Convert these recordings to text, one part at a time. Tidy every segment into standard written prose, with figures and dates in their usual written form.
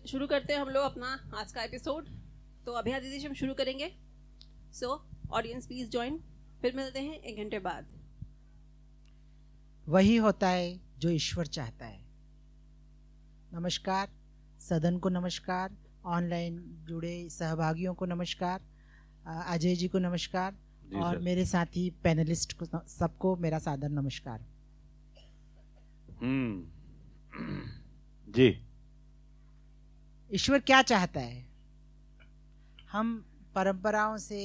शुरू करते हैं हम लोग अपना आज का एपिसोड। तो अभ्या दीदी से हम शुरू करेंगे। So audience please join. फिर मिलते हैं 1 घंटे बाद। वही होता है जो ईश्वर चाहता है। नमस्कार सदन को, नमस्कार ऑनलाइन जुड़े सहभागियों को, नमस्कार अजय जी को नमस्कार, और मेरे साथी पैनलिस्ट को सबको मेरा सादर नमस्कार। जी, ईश्वर क्या चाहता है? हम परंपराओं से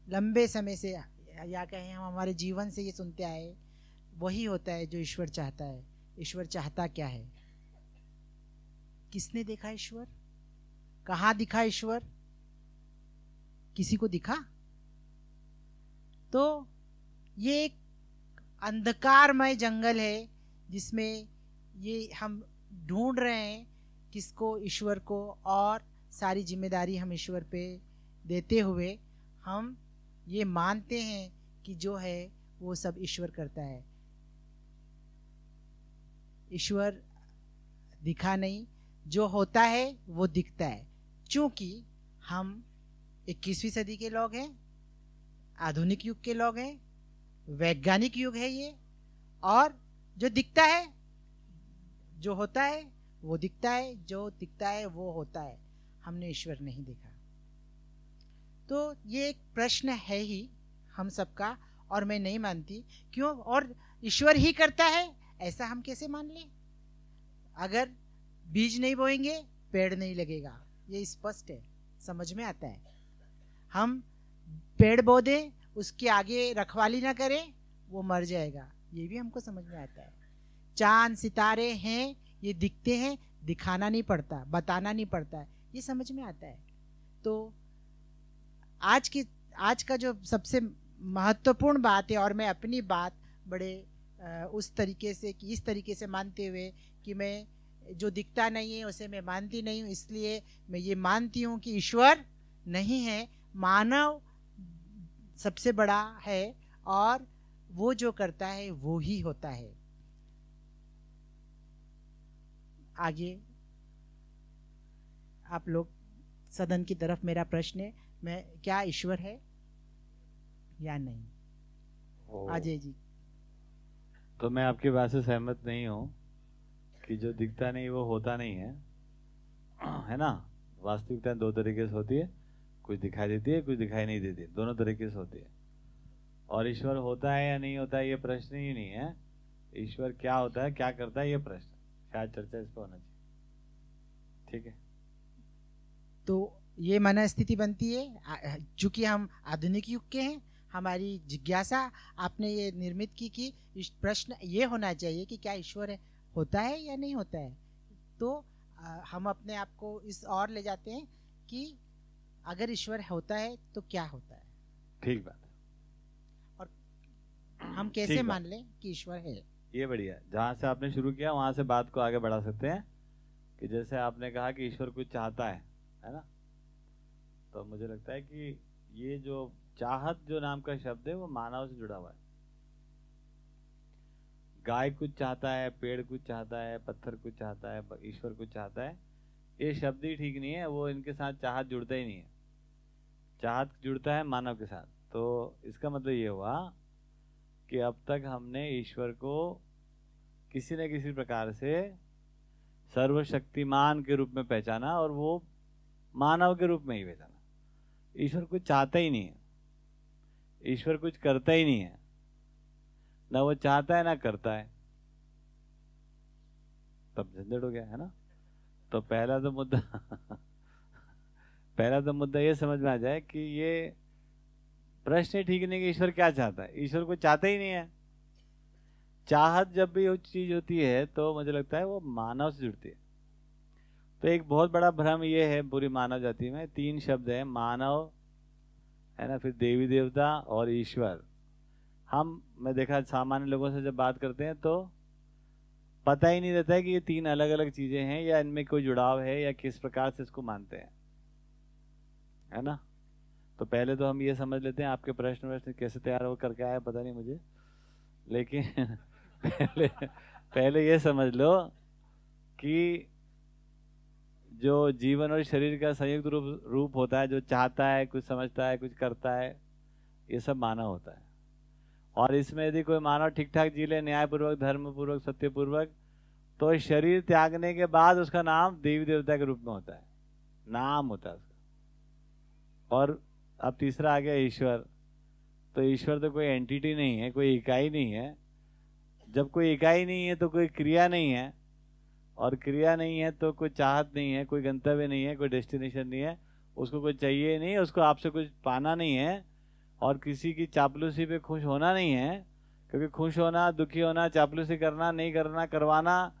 लंबे समय से या कहें हम हमारे जीवन से ये सुनते आए, वही होता है जो ईश्वर चाहता है। ईश्वर चाहता क्या है? किसने देखा ईश्वर? कहाँ दिखा ईश्वर? किसी को दिखा? तो ये एक अंधकारमय जंगल है जिसमें ये हम ढूंढ रहे हैं किसको, ईश्वर को, और सारी जिम्मेदारी हम ईश्वर पे देते हुए हम ये मानते हैं कि जो है वो सब ईश्वर करता है। ईश्वर दिखा नहीं, जो होता है वो दिखता है। चूंकि हम 21वीं सदी के लोग हैं, आधुनिक युग के लोग हैं, वैज्ञानिक युग है ये, और जो दिखता है, जो होता है वो दिखता है, जो दिखता है वो होता है। हमने ईश्वर नहीं देखा। तो ये एक प्रश्न है ही हम सबका, और मैं नहीं मानती क्यों, और ईश्वर ही करता है ऐसा हम कैसे मान लें? अगर बीज नहीं बोएंगे पेड़ नहीं लगेगा, ये स्पष्ट है, समझ में आता है। हम पेड़ बो दें, उसके आगे रखवाली ना करें, वो मर जाएगा, ये भी हमको समझ में आता है। चांद सितारे हैं, ये दिखते हैं, दिखाना नहीं पड़ता, बताना नहीं पड़ता, ये समझ में आता है। तो आज का जो सबसे महत्वपूर्ण बात है, और मैं अपनी बात बड़े उस तरीके से कि इस तरीके से मानते हुए कि मैं जो दिखता नहीं है उसे मैं मानती नहीं हूँ, इसलिए मैं ये मानती हूँ कि ईश्वर नहीं है, मानव सबसे बड़ा है, और वो जो करता है वो ही होता है। आगे आप लोग सदन की तरफ मेरा प्रश्न है, मैं क्या ईश्वर है या नहीं? अजय जी। तो मैं आपकी बात से सहमत नहीं हूँ कि जो दिखता नहीं वो होता नहीं है, है ना। वास्तविकता 2 तरीके से होती है, कुछ दिखाई देती है, कुछ दिखाई नहीं देती, दोनों तरीके से होती है। और ईश्वर होता है या नहीं होता है ये प्रश्न ही नहीं है। ईश्वर क्या होता है, क्या करता है, ये प्रश्न शायद चर्चा इस पर होना चाहिए। ठीक है, तो ये मन स्थिति बनती है, चूंकि हम आधुनिक युग के हैं, हमारी जिज्ञासा आपने ये निर्मित की कि प्रश्न ये होना चाहिए कि क्या ईश्वर होता है या नहीं होता है। तो हम अपने आप को इस ओर ले जाते हैं कि अगर ईश्वर होता है तो क्या होता है। ठीक बात, और हम कैसे मान लें कि ईश्वर है? ये बढ़िया, जहाँ से आपने शुरू किया वहां से बात को आगे बढ़ा सकते हैं। कि जैसे आपने कहा कि ईश्वर कुछ चाहता है ना। तो मुझे लगता है कि ये जो चाहत जो नाम का शब्द है वो मानव से जुड़ा हुआ है। गाय कुछ चाहता है, पेड़ कुछ चाहता है, पत्थर कुछ चाहता है, ईश्वर कुछ चाहता है, ये शब्द ही ठीक नहीं है, वो इनके साथ चाहत जुड़ता ही नहीं है। चाहत जुड़ता है मानव के साथ। तो इसका मतलब ये हुआ कि अब तक हमने ईश्वर को किसी न किसी प्रकार से सर्वशक्तिमान के रूप में पहचाना, और वो मानव के रूप में ही पहचाना। ईश्वर कुछ चाहता ही नहीं है, ईश्वर कुछ करता ही नहीं है, ना वो चाहता है ना करता है। तब झंझट हो गया, है ना। तो पहला तो मुद्दा ये समझ में आ जाए कि ये प्रश्न ठीक नहीं कि ईश्वर क्या चाहता है। ईश्वर को चाहता ही नहीं है। चाहत जब भी चीज होती है तो मुझे लगता है वो मानव से जुड़ती है। तो एक बहुत बड़ा भ्रम ये है पूरी मानव जाति में, 3 शब्द है, मानव, है ना, फिर देवी देवता और ईश्वर। मैं देखा सामान्य लोगों से जब बात करते हैं तो पता ही नहीं रहता है कि ये 3 अलग अलग चीजें हैं या इनमें कोई जुड़ाव है या किस प्रकार से इसको मानते हैं, है ना। तो पहले तो हम ये समझ लेते हैं, आपके प्रश्न कैसे तैयार हो करके आया पता नहीं मुझे, लेकिन पहले ये समझ लो कि जो जीवन और शरीर का संयुक्त रूप होता है, जो चाहता है, कुछ समझता है, कुछ करता है, ये सब मानव होता है। और इसमें यदि कोई मानव ठीक ठाक जी ले, न्यायपूर्वक, धर्मपूर्वक, सत्यपूर्वक, तो शरीर त्यागने के बाद उसका नाम देवी देवता के रूप में होता है, नाम होता है उसका। और अब तीसरा आ गया ईश्वर। तो ईश्वर तो कोई एंटिटी नहीं है, कोई इकाई नहीं है। जब कोई इकाई नहीं है तो कोई क्रिया नहीं है, और क्रिया नहीं है तो कोई चाहत नहीं है, कोई गंतव्य नहीं है, कोई डेस्टिनेशन नहीं है, उसको कोई चाहिए नहीं, उसको आपसे कुछ पाना नहीं है, और किसी की चापलूसी पे खुश होना नहीं है। क्योंकि खुश होना, दुखी होना, चापलूसी करना, नहीं करना, करवाना,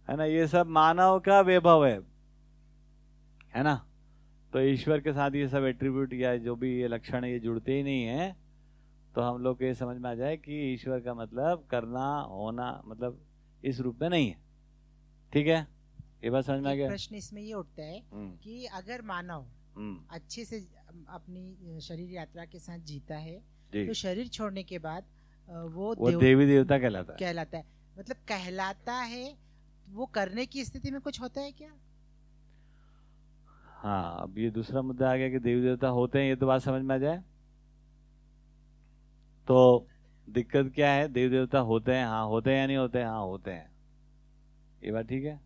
है ना, ये सब मानव का वैभव है ना। तो ईश्वर के साथ ये सब एट्रीब्यूट या जो भी ये लक्षण ये जुड़ते ही नहीं है। तो हम लोग को ये समझ में आ जाए कि ईश्वर का मतलब करना, होना, मतलब इस रूप में नहीं है। ठीक है, ये बात समझ में आ गया। प्रश्न इसमें ये उठता है कि अगर मानव अच्छे से अपनी शरीर यात्रा के साथ जीता है तो शरीर छोड़ने के बाद वो देवी देवता कहलाता है। मतलब कहलाता है, वो करने की स्थिति में कुछ होता है क्या? हाँ, अब ये दूसरा मुद्दा आ गया कि देवी देवता होते हैं, ये तो बात समझ में आ जाए। तो दिक्कत क्या है? देवी देवता होते हैं, हाँ होते हैं या नहीं होते हैं? हाँ होते हैं, ये बात ठीक है,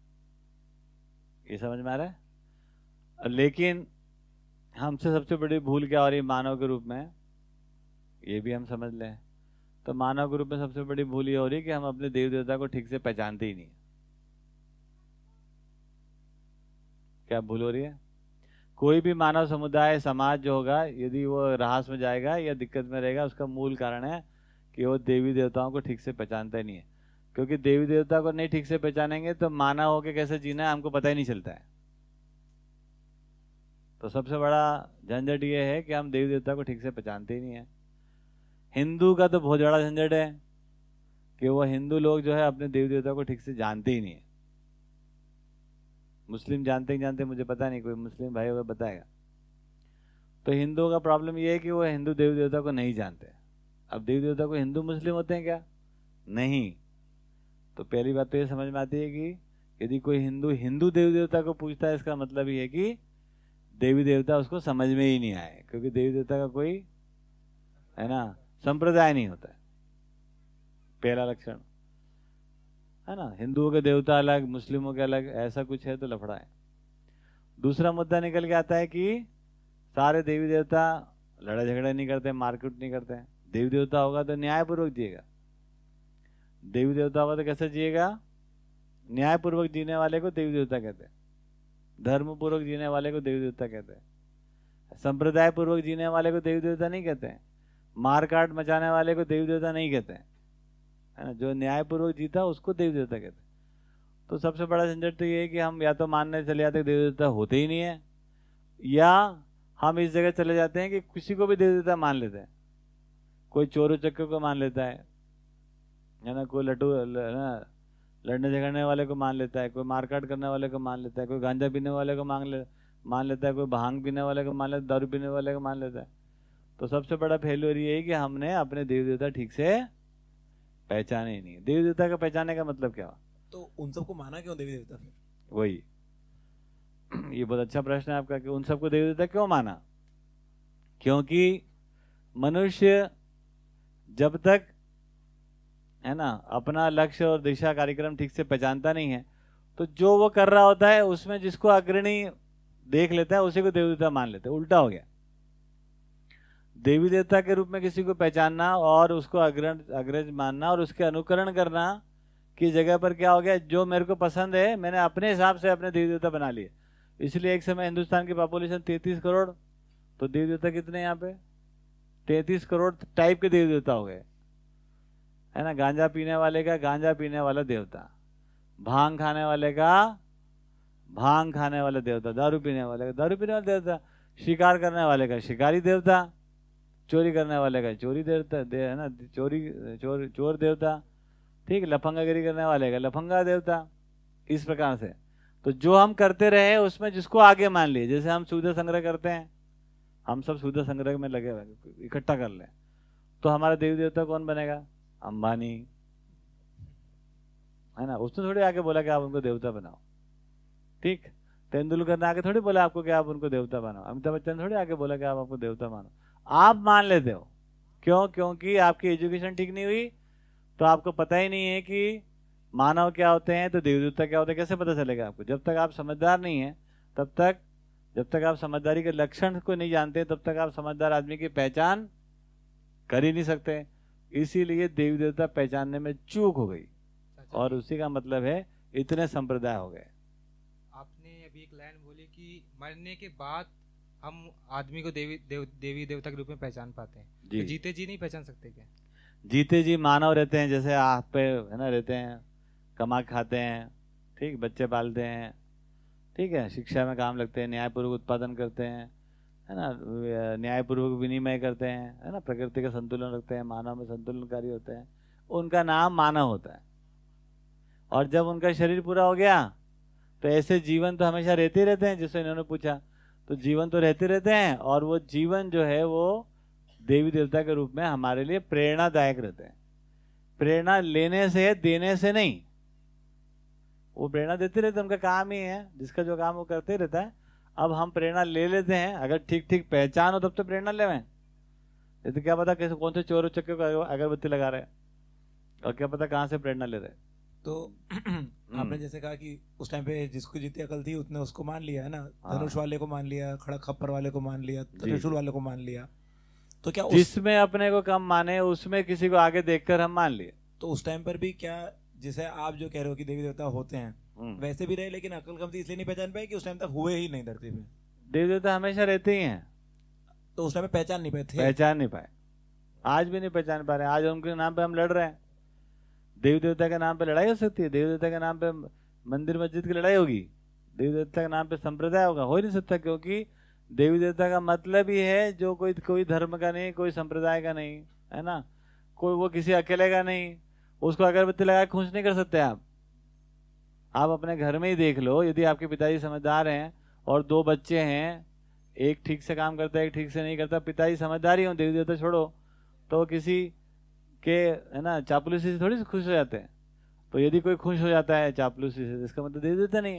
ये समझ में आ रहा है। लेकिन हमसे सबसे बड़ी भूल क्या हो रही है मानव के रूप में, ये भी हम समझ लें। तो मानव के रूप में सबसे बड़ी भूल ये हो रही है कि हम अपने देवी देवता को ठीक से पहचानते ही नहीं। क्या भूल हो रही है? कोई भी मानव समुदाय, समाज जो होगा, यदि वो ह्रास में जाएगा या दिक्कत में रहेगा, उसका मूल कारण है कि वो देवी देवताओं को ठीक से पहचानता ही नहीं है। क्योंकि देवी देवता को नहीं ठीक से पहचानेंगे तो मानव होके कैसे जीना है हमको पता ही नहीं चलता है। तो सबसे बड़ा झंझट ये है कि हम देवी देवता को ठीक से पहचानते ही नहीं है। हिंदू का तो बहुत बड़ा झंझट है कि वो हिंदू लोग जो है अपने देवी देवता को ठीक से जानते ही नहीं है। मुस्लिम जानते ही जानते, मुझे पता नहीं, कोई मुस्लिम भाई होगा बताएगा। तो हिंदुओं का प्रॉब्लम ये है कि वो हिंदू देवी देवता को नहीं जानते। अब देवी देवता को हिंदू मुस्लिम होते हैं क्या? नहीं। तो पहली बात तो ये समझ में आती है कि यदि कोई हिंदू देवी देवता को पूछता है, इसका मतलब ये है कि देवी देवता उसको समझ में ही नहीं आए, क्योंकि देवी देवता का कोई, है ना, संप्रदाय नहीं होता है। पहला लक्षण है ना, हिंदुओं के देवता अलग, मुस्लिमों के अलग, ऐसा कुछ है तो लफड़ा है। दूसरा मुद्दा निकल के आता है कि सारे देवी देवता लड़ाई झगड़ा नहीं करते, मारकूट नहीं करते हैं। देवी देवता होगा तो न्यायपूर्वक जिएगा। देवी देवता होगा तो कैसे जिएगा? न्यायपूर्वक जीने वाले को देवी देवता कहते हैं, धर्मपूर्वक जीने वाले को देवी देवता कहते हैं, संप्रदाय पूर्वक जीने वाले को देवी देवता नहीं कहते हैं, मार काट मचाने वाले को देवी देवता नहीं कहते हैं, है ना। जो न्यायपूर्वक जीता उसको देवी देवता कहते हैं। तो सबसे बड़ा झंझट तो ये है कि हम या तो मानने चले जाते हैं देवी देवता होते ही नहीं है, या हम इस जगह चले जाते हैं कि किसी को भी देवी देवता मान लेते हैं। कोई चोर चक्कर को मान लेता है ना, कोई लड़ने झगड़ने वाले को मान लेता है, कोई मारकाट करने वाले को मान लेता है, कोई गांजा पीने वाले को मान लेता है, कोई भांग पीने वाले को मान लेता है, दारू पीने वाले को मान लेता है। तो सबसे बड़ा फेल्योर ये है कि हमने अपने देवी देवता ठीक से पहचाने ही नहीं। देवी देवता का पहचाने का मतलब क्या हुआ? तो उन सबको माना क्यों देवी देवता फिर? वही ये बहुत अच्छा प्रश्न है आपका कि उन सबको देवी देवता क्यों माना। क्योंकि मनुष्य जब तक, है ना, अपना लक्ष्य और दिशा कार्यक्रम ठीक से पहचानता नहीं है, तो जो वो कर रहा होता है उसमें जिसको अग्रणी देख लेता है उसी को देवी देवता मान लेता है। उल्टा हो गया। देवी देवता के रूप में किसी को पहचानना और उसको अग्रज मानना और उसके अनुकरण करना की जगह पर क्या हो गया, जो मेरे को पसंद है मैंने अपने हिसाब से अपने देवी देवता बना लिए। इसलिए एक समय हिंदुस्तान की पॉपुलेशन 33 करोड़, तो देवी देवता कितने यहाँ पे? 33 करोड़ टाइप के देवी देवता हो गए, है ना। गांजा पीने वाले का गांजा पीने वाला देवता, भांग खाने वाले का भांग खाने वाला देवता, दारू पीने वाले का दारू पीने वाला देवता, शिकार करने वाले का शिकारी देवता, चोरी करने वाले का चोरी देवता, है ना, चोर देवता, ठीक, लफंगागिरी करने वाले का लफंगा देवता। इस प्रकार से तो जो हम करते रहे उसमें जिसको आगे मान लिए, जैसे हम सूदा संग्रह करते हैं, हम सब सूदा संग्रह में लगे हुए इकट्ठा कर ले, तो हमारा देवी देवता कौन बनेगा? अंबानी, है ना। उसने थोड़ी आके बोला कि आप उनको देवता बनाओ, ठीक। तेंदुलकर ने आके थोड़ी बोला आपको कि आप उनको देवता मानो, अमिताभ बच्चन ने थोड़ी आके बोला कि आप आपको देवता मानो, आप मान लेते हो। क्यों? क्योंकि आपकी एजुकेशन ठीक नहीं हुई, तो आपको पता ही नहीं है कि मानव क्या होते हैं तो देवी देवता क्या होते हैं। कैसे पता चलेगा आपको? जब तक आप समझदार नहीं है तब तक, जब तक आप समझदारी के लक्षण को नहीं जानते तब तक आप समझदार आदमी की पहचान कर ही नहीं सकते। इसीलिए देवी देवता पहचानने में चूक हो गई, और उसी का मतलब है इतने संप्रदाय हो गए। आपने अभी एक लाइन बोली कि मरने के बाद हम आदमी को देवी देवता के रूप में पहचान पाते हैं, तो जीते जी नहीं पहचान सकते क्या? जीते जी मानव रहते हैं, जैसे आप पे है ना, रहते हैं, कमा खाते हैं, ठीक, बच्चे पालते हैं, ठीक है, शिक्षा में काम लगते हैं, न्यायपूर्वक उत्पादन करते हैं, है ना, न्यायपूर्वक विनिमय करते हैं, है ना, प्रकृति का संतुलन रखते हैं, मानव में संतुलनकारी होते हैं, उनका नाम मानव होता है। और जब उनका शरीर पूरा हो गया तो ऐसे जीवन तो हमेशा रहते ही रहते हैं, जिससे इन्होंने पूछा, तो जीवन तो रहते रहते हैं, और वो जीवन जो है वो देवी देवता के रूप में हमारे लिए प्रेरणादायक रहते हैं। प्रेरणा लेने से, देने से नहीं, वो प्रेरणा देते रहते हैं, उनका काम ही है, जिसका जो काम वो करते रहता है। अब हम प्रेरणा ले लेते हैं, अगर ठीक ठीक पहचान हो तब तो प्रेरणा लेवें, ये तो क्या पता कैसे कौन से चोर चक्के को अगरबत्ती लगा रहे हैं, और क्या पता कहाँ से प्रेरणा ले रहे हैं। तो आपने जैसे कहा कि उस टाइम पे जिसको जितनी अकल थी उसने उसको मान लिया है ना, धनुष वाले को मान लिया, खड़ा खप्पर वाले को मान लिया, त्रिशूल वाले को मान लिया, तो क्या जिसमें अपने को कम माने उसमें किसी को आगे देखकर हम मान लिए। तो उस टाइम पर भी क्या, जैसे आप जो कह रहे हो कि देवी देवता होते हैं वैसे भी रहे, लेकिन अकल कम थी इसलिए नहीं पहचान पाए कि उस टाइम तक हुए ही नहीं धरती में? देवी देवता हमेशा रहते ही हैं, तो उस टाइम में पहचान नहीं पाए थे? पहचान नहीं पाए, आज भी नहीं पहचान पा रहे। आज उनके नाम पे हम लड़ रहे हैं। देवी देवता के नाम पे लड़ाई हो सकती है? देवी देवता के नाम पे मंदिर मस्जिद की लड़ाई होगी? देवी देवता के नाम पे संप्रदाय होगा? हो ही नहीं सकता, क्योंकि देवी देवता का मतलब ही है जो कोई धर्म का नहीं, कोई संप्रदाय का नहीं, है ना, कोई वो किसी अकेले का नहीं, उसको अगरबत्ती लगा के खुश नहीं कर सकते आप। आप अपने घर में ही देख लो, यदि आपके पिताजी समझदार हैं और 2 बच्चे हैं, एक ठीक से काम करता है एक ठीक से नहीं करता, पिताजी समझदार ही हो, देवी देवता छोड़ो, तो किसी के, है ना, चापलूसी से थोड़ी खुश हो जाते हैं। तो यदि कोई खुश हो जाता है चापलूसी से, इसका मतलब देवी देवता नहीं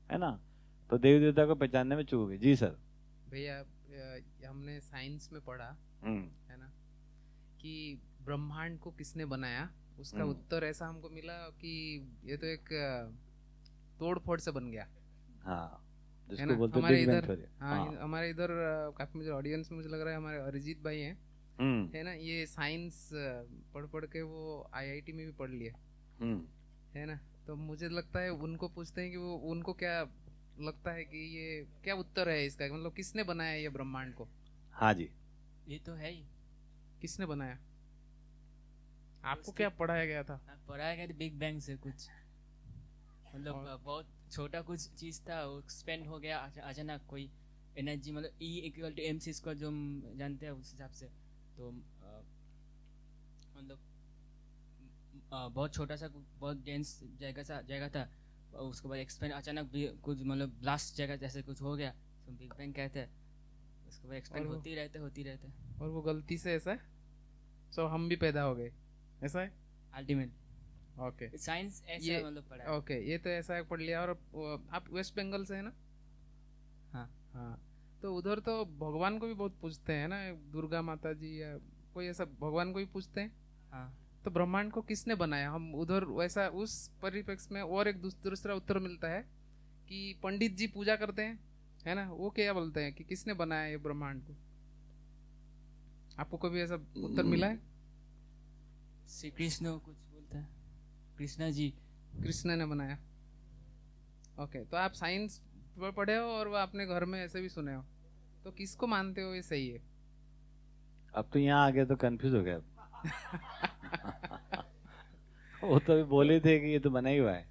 है ना। तो देवी देवता को पहचानने में चूक गई। जी सर। भैया हमने साइंस में पढ़ा है ना कि ब्रह्मांड को किसने बनाया, उसका उत्तर ऐसा हमको मिला कि ये तो एक तोड़ फोड़ से बन गया। हाँ, है ना, हमारे इधर, हाँ हमारे इधर काफी, मुझे ऑडियंस में मुझे लग रहा है हमारे अरिजीत भाई हैं, है ना, ये साइंस पढ़ के वो आईआईटी में भी पढ़ लिया, है ना, तो मुझे लगता है उनको पूछते हैं कि वो, उनको क्या लगता है कि ये क्या उत्तर है इसका, मतलब किसने बनाया ये ब्रह्मांड को? हाँ जी, ये तो है ही, किसने बनाया? आपको क्या पढ़ाया गया था? पढ़ाया गया था बिग बैंग से कुछ, मतलब बहुत छोटा कुछ चीज था, वो एक्सपेंड हो गया अचानक, कोई एनर्जी, मतलब E=mc² जो हम जानते हैं उस हिसाब से, तो मतलब बहुत छोटा सा, बहुत डेंस जगह था, उसके बाद एक्सपेंड अचानक भी कुछ, मतलब ब्लास्ट जगह जैसे कुछ हो गया, तो बिग बैंग कहते हैं, उसके बाद एक्सपेंड होती रहते। और वो गलती से ऐसा है, सो हम भी पैदा हो गए, ऐसा है अल्टीमेट। ओके, साइंस ऐसा मतलब पढ़ा है। ओके, ये तो ऐसा पढ़ लिया। और आप वेस्ट बंगाल से है ना? हाँ, तो उधर तो भगवान को भी बहुत पूजते हैं ना, दुर्गा माता जी या कोई ऐसा भगवान को भी पूजते हैं। हाँ, तो ब्रह्मांड को किसने बनाया? हम उधर वैसा उस परिप्रेक्ष्य में और एक दूसरा उत्तर मिलता है कि पंडित जी पूजा करते हैं, है ना, वो क्या बोलते हैं कि किसने बनाया ये ब्रह्मांड को? आपको कभी ऐसा उत्तर मिला है? श्री कृष्ण कुछ बोलता है, कृष्णा जी, कृष्ण ने बनाया। ओके, तो आप साइंस पढ़े हो और वो आपने घर में ऐसे भी सुने हो, तो किसको मानते हो ये सही है? अब तो यहाँ आ गए तो कंफ्यूज हो गया। वो तो अभी बोले थे कि ये तो बना ही हुआ है।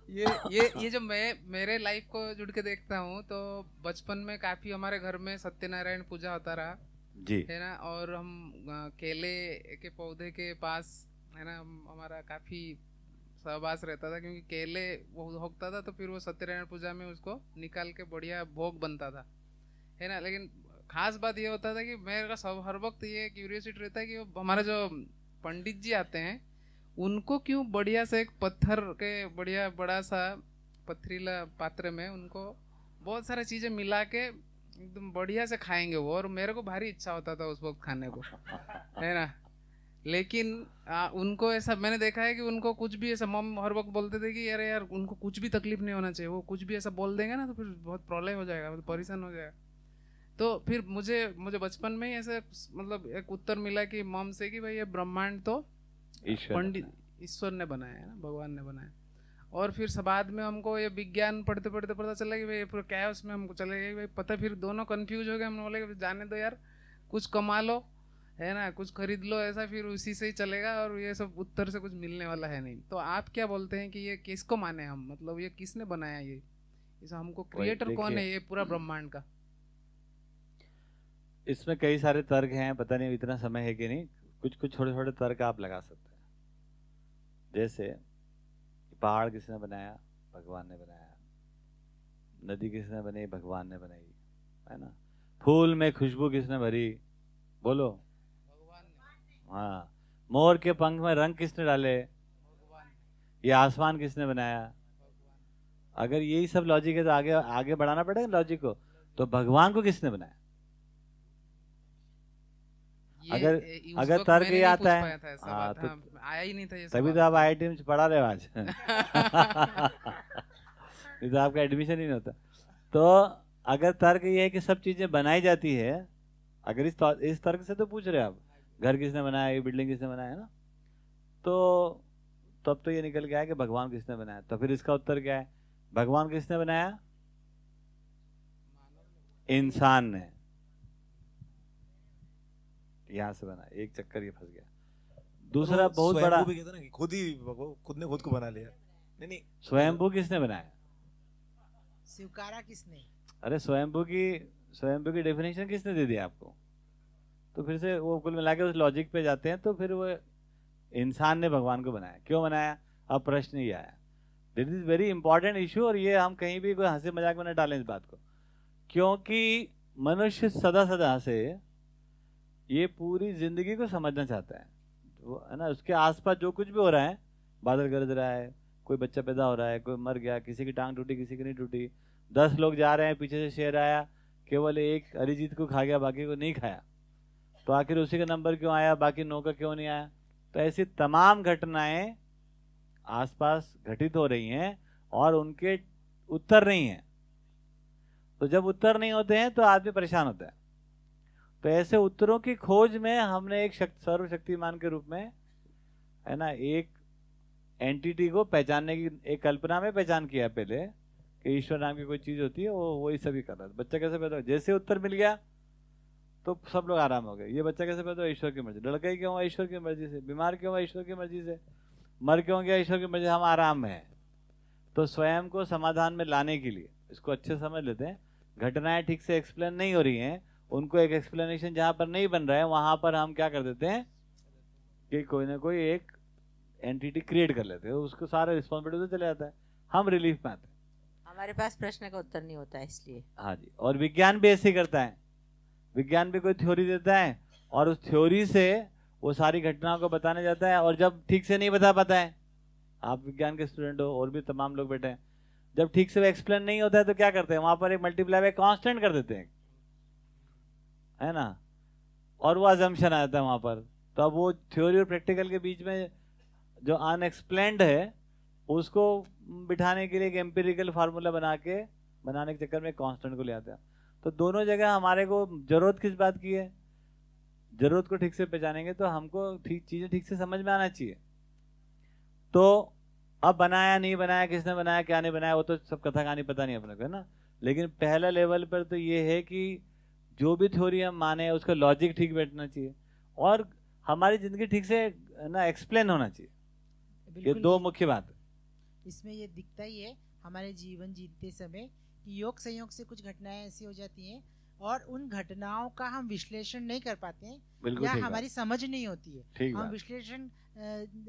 ये जो मैं मेरे लाइफ को जुड़ के देखता हूँ, तो बचपन में काफी हमारे घर में सत्यनारायण पूजा होता रहा जी, है ना, और हम केले के पौधे के पास, है ना, हमारा काफी सहवास रहता था, क्योंकि केले वो होता था, तो फिर वो सत्यनारायण पूजा में उसको निकाल के बढ़िया भोग बनता था, है ना। लेकिन खास बात ये होता था कि मेरे का सब हर वक्त ये क्यूरियोसिटी रहता है कि वो हमारे जो पंडित जी आते हैं उनको क्यों बढ़िया से एक पत्थर के बढ़िया बड़ा सा पथरीला पात्र में उनको बहुत सारी चीजें मिला के एकदम बढ़िया से खाएंगे वो, और मेरे को भारी इच्छा होता था उस वक्त खाने को, है ना। लेकिन उनको ऐसा मैंने देखा है कि उनको कुछ भी ऐसा, मम हर वक्त बोलते थे कि अरे यार उनको कुछ भी तकलीफ नहीं होना चाहिए, वो कुछ भी ऐसा बोल देंगे ना तो फिर बहुत प्रॉब्लम हो जाएगा, मतलब परेशान हो जाएगा। तो फिर मुझे बचपन में ही ऐसे मतलब एक उत्तर मिला कि मम से कि भाई ये ब्रह्मांड तो पंडित ईश्वर ने बनाया है ना, भगवान ने बनाया। और फिर बाद में हमको ये विज्ञान पढ़ते पढ़ते पता चला कि भाई पूरा कैओस में हमको चले गए भाई पता, फिर दोनों कंफ्यूज हो गए। हमने बोले कि जाने दो यार, कुछ कमा लो, है ना, कुछ खरीद लो, ऐसा फिर उसी से ही चलेगा, और ये सब उत्तर से कुछ मिलने वाला है नहीं। तो आप क्या बोलते हैं कि ये किसको माने हम, मतलब ये किसने बनाया, ये इसे हमको क्रिएटर कौन है ये पूरा ब्रह्मांड का? इसमें कई सारे तर्क हैं, पता नहीं इतना समय है कि नहीं, कुछ कुछ छोटे छोटे तर्क आप लगा सकते हैं। जैसे पहाड़ किसने बनाया? भगवान ने बनाया। नदी किसने बनाई? भगवान ने बनाई, है ना। फूल में खुशबू किसने भरी? बोलो, भगवान ने। हाँ। मोर के पंख में रंग किसने डाले? भगवान ने। ये आसमान किसने बनाया? भगवान। अगर यही सब लॉजिक है तो आगे आगे बढ़ाना पड़ेगा लॉजिक को। तो भगवान को किसने बनाया? अगर तर्क ये आता है, हाँ, तो आया ही नहीं था ये, तभी तो आप IIT में पढ़ा रहे हो आज। नहीं तो आपका एडमिशन ही नहीं होता। तो अगर तर्क ये है कि सब चीजें बनाई जाती है, अगर इस तर्क से तो पूछ रहे हैं आप, घर किसने बनाया, ये बिल्डिंग किसने बनाया, है ना, तो तब तो ये निकल गया है कि भगवान किसने बनाया। तो फिर इसका उत्तर क्या है? भगवान किसने बनाया? इंसान ने। यहां से बना, एक चक्कर ये फंस गया। दूसरा बहुत बड़ा, भी कहता ना कि खुद ने खुद को बना लिया। नहीं, स्वयंभू किसने बनाया? स्वीकारा किसने? अरे स्वयंभू की डेफिनेशन किसने दे दिया आपको? तो फिर से वो कुल मिला के उस लॉजिक पे जाते हैं, तो फिर वो इंसान ने भगवान को बनाया। क्यों बनाया? अब प्रश्न ये आया। This is very important issue, और ये हम कहीं भी कोई हंसी मजाक में न डालें इस बात को, क्योंकि मनुष्य सदा से ये पूरी जिंदगी को समझना चाहता है, है ना। उसके आसपास जो कुछ भी हो रहा है, बादल गरज रहा है, कोई बच्चा पैदा हो रहा है, कोई मर गया, किसी की टांग टूटी, किसी की नहीं टूटी, 10 लोग जा रहे हैं, पीछे से शेर आया, केवल एक अरिजीत को खा गया, बाकी को नहीं खाया, तो आखिर उसी का नंबर क्यों आया, बाकी 9 का क्यों नहीं आया? तो ऐसी तमाम घटनाएं आसपास घटित हो रही हैं और उनके उत्तर नहीं है। तो जब उत्तर नहीं होते हैं तो आदमी परेशान होता है। तो ऐसे उत्तरों की खोज में हमने एक सर्वशक्तिमान के रूप में, है ना, एक एंटिटी को पहचानने की एक कल्पना में पहचान किया पहले कि ईश्वर नाम की कोई चीज होती है, वो वही सभी कर रहा है। बच्चा कैसे पैदा हो, जैसे उत्तर मिल गया तो सब लोग आराम हो गए। ये बच्चा कैसे पैदा हो? ईश्वर की मर्जी। लड़का ही क्यों हुआ? ईश्वर की मर्जी से। बीमार क्यों हुआ? ईश्वर की मर्जी से। मर क्यों गया? ईश्वर की मर्जी। हम आराम में हैं। तो स्वयं को समाधान में लाने के लिए इसको अच्छे समझ लेते हैं। घटनाएं ठीक से एक्सप्लेन नहीं हो रही हैं, उनको एक एक्सप्लेनेशन जहां पर नहीं बन रहा है वहां पर हम क्या कर देते हैं कि कोई ना कोई एक एंटिटी क्रिएट कर लेते हैं, उसको सारा रिस्पॉन्सिबिलिटी तो चले जाता है, हम रिलीफ में आते हैं। हमारे पास प्रश्न का उत्तर नहीं होता है इसलिए। हाँ जी। और विज्ञान भी ऐसे ही करता है। विज्ञान भी कोई थ्योरी देता है और उस थ्योरी से वो सारी घटनाओं को बताने जाता है, और जब ठीक से नहीं बता पाता है, आप विज्ञान के स्टूडेंट हो और भी तमाम लोग बैठे हैं, जब ठीक से एक्सप्लेन नहीं होता है तो क्या करते हैं? वहां पर एक मल्टीप्लाई बाय कांस्टेंट कर देते हैं, है ना, और वो अजम्पशन आ जाता है वहां पर। तो अब वो थ्योरी और प्रैक्टिकल के बीच में जो अनएक्सप्लेन्ड है उसको बिठाने के लिए एक एम्पिरिकल फार्मूला बनाने के चक्कर में कांस्टेंट को ले आते हैं। तो दोनों जगह हमारे को जरूरत किस बात की है? जरूरत को ठीक से पहचानेंगे तो हमको चीजें ठीक से समझ में आना चाहिए। तो अब बनाया नहीं बनाया, किसने बनाया क्या नहीं बनाया, वो तो सब कथा कहानी पता नहीं अपने को, है ना। लेकिन पहला लेवल पर तो ये है कि जो भी थ्योरी हम माने उसका लॉजिक ठीक बैठना चाहिए और हमारी जिंदगी ठीक से ना एक्सप्लेन होना चाहिए। ये दो मुख्य बात है। इसमें ये दिखता ही है हमारे जीवन जीते समय कि योग संयोग से कुछ घटनाएं ऐसी हो जाती हैं और उन घटनाओं का हम विश्लेषण नहीं कर पाते हैं या हमारी समझ नहीं होती है। हम विश्लेषण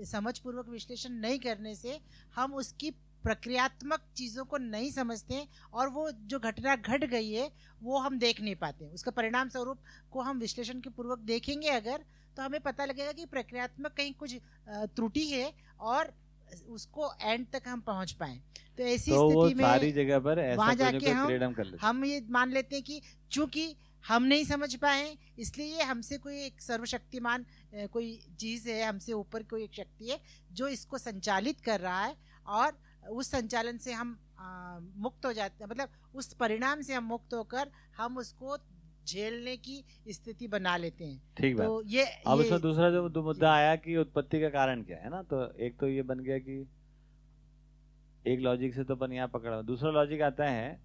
समझ पूर्वक विश्लेषण नहीं करने से हम उसकी प्रक्रियात्मक चीज़ों को नहीं समझते और वो जो घटना घट गई है वो हम देख नहीं पाते। उसका परिणाम स्वरूप को हम विश्लेषण के पूर्वक देखेंगे अगर, तो हमें पता लगेगा कि प्रक्रियात्मक कहीं कुछ त्रुटि है और उसको एंड तक हम पहुंच पाए। तो ऐसी स्थिति में सारी जगह पर वहां जाके हम ये मान लेते हैं कि चूंकि हम नहीं समझ पाए इसलिए हमसे कोई एक सर्वशक्तिमान कोई चीज है, हमसे ऊपर कोई एक शक्ति है जो इसको संचालित कर रहा है और उस संचालन से हम मुक्त हो जाते हैं, मतलब उस परिणाम से हम मुक्त होकर हम उसको झेलने की स्थिति बना लेते हैं। ठीक तो बात। अब इसमें दूसरा जो मुद्दा आया कि उत्पत्ति का कारण क्या है ना, तो एक तो ये बन गया कि एक लॉजिक से तो अपन यहाँ पकड़ा, दूसरा लॉजिक आता है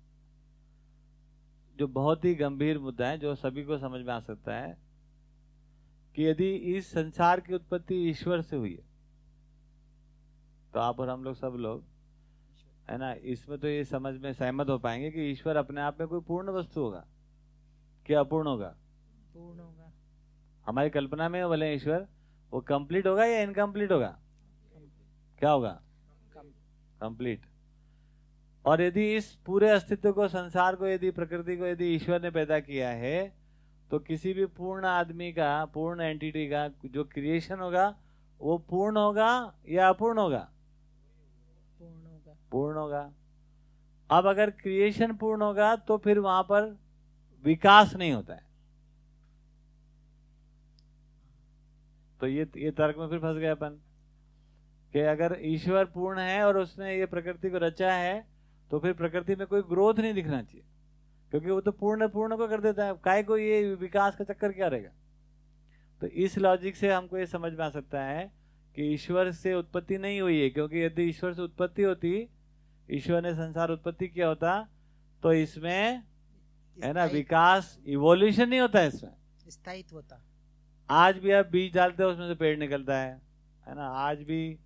जो बहुत ही गंभीर मुद्दा है जो सभी को समझ में आ सकता है कि यदि इस संसार की उत्पत्ति ईश्वर से हुई है तो आप और हम लोग सब लोग है ना, इसमें तो ये समझ में सहमत हो पाएंगे कि ईश्वर अपने आप में कोई पूर्ण वस्तु होगा क्या अपूर्ण होगा? पूर्ण होगा। हमारी कल्पना में बोले ईश्वर वो कंप्लीट होगा या इनकम्प्लीट होगा? क्या होगा? कंप्लीट। और यदि इस पूरे अस्तित्व को, संसार को, यदि प्रकृति को यदि ईश्वर ने पैदा किया है तो किसी भी पूर्ण आदमी का, पूर्ण एंटिटी का जो क्रिएशन होगा वो पूर्ण होगा या अपूर्ण होगा? पूर्ण होगा। पूर्ण होगा। अब अगर क्रिएशन पूर्ण होगा तो फिर वहां पर विकास नहीं होता है। तो ये तर्क में फिर फंस गए अपन कि अगर ईश्वर पूर्ण है और उसने ये प्रकृति को रचा है तो फिर प्रकृति में कोई ग्रोथ नहीं दिखना चाहिए, क्योंकि वो तो पूर्ण को कर देता है, काय को ये विकास का चक्कर क्या रहेगा? तो इस लॉजिक से हमको ये समझ में आ सकता है कि ईश्वर से उत्पत्ति नहीं हुई है, क्योंकि यदि ईश्वर से उत्पत्ति होती, ईश्वर ने संसार उत्पत्ति किया होता तो इसमें है ना विकास, इवोल्यूशन नहीं होता है, इसमें स्थायित्व होता। आज भी आप बीज डालते हो उसमें से पेड़ निकलता है ना, आज भी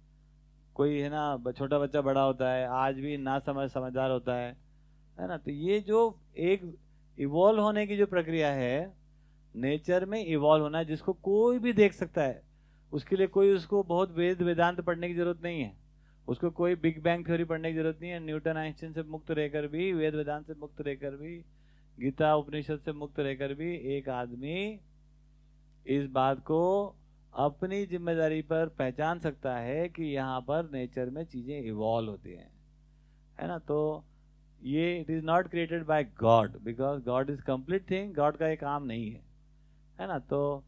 कोई है ना छोटा बच्चा बड़ा होता है, आज भी ना समझदार होता है ना। तो ये जो एक इवॉल्व होने की जो प्रक्रिया है, नेचर में इवॉल्व होना है, जिसको कोई भी देख सकता है, उसके लिए कोई उसको बहुत वेदांत पढ़ने की जरूरत नहीं है, उसको कोई बिग बैंग थ्योरी पढ़ने की जरूरत नहीं है। न्यूटन आइंस्टीन से मुक्त रहकर भी, वेदांत से मुक्त रहकर भी, गीता उपनिषद से मुक्त रहकर भी एक आदमी इस बात को अपनी जिम्मेदारी पर पहचान सकता है कि यहाँ पर नेचर में चीजें इवॉल्व होती हैं, है ना। तो ये it is not created by God, because God is complete thing, God का ये काम नहीं है ना। तो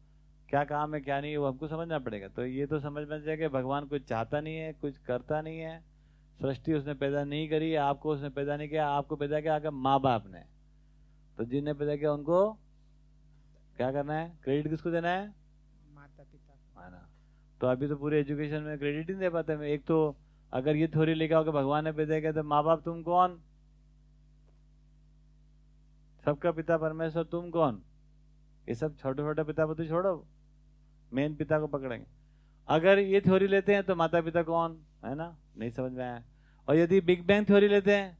क्या काम है क्या नहीं है वो हमको समझना पड़ेगा। तो ये तो समझ में जाए कि भगवान कुछ चाहता नहीं है, कुछ करता नहीं है, सृष्टि उसने पैदा नहीं करी, आपको उसने पैदा नहीं किया, आपको पैदा किया आपके माँ बाप ने, तो जिनने पैदा किया उनको क्या करना है, क्रेडिट किसको देना है? माता पिता, है ना। तो अभी तो पूरे एजुकेशन में क्रेडिट नहीं दे पाते हैं। एक तो अगर ये थ्योरी लेके आओ कि भगवान ने पैदा किया तो माँ बाप तुम कौन, सबका पिता परमेश्वर तुम कौन, ये सब छोटे छोटे पिता पुत्री छोड़ो, मेन पिता को पकड़ेंगे। अगर ये थ्योरी लेते हैं तो माता पिता कौन, है ना, नहीं समझ में आया। और यदि बिग बैंग थ्योरी लेते हैं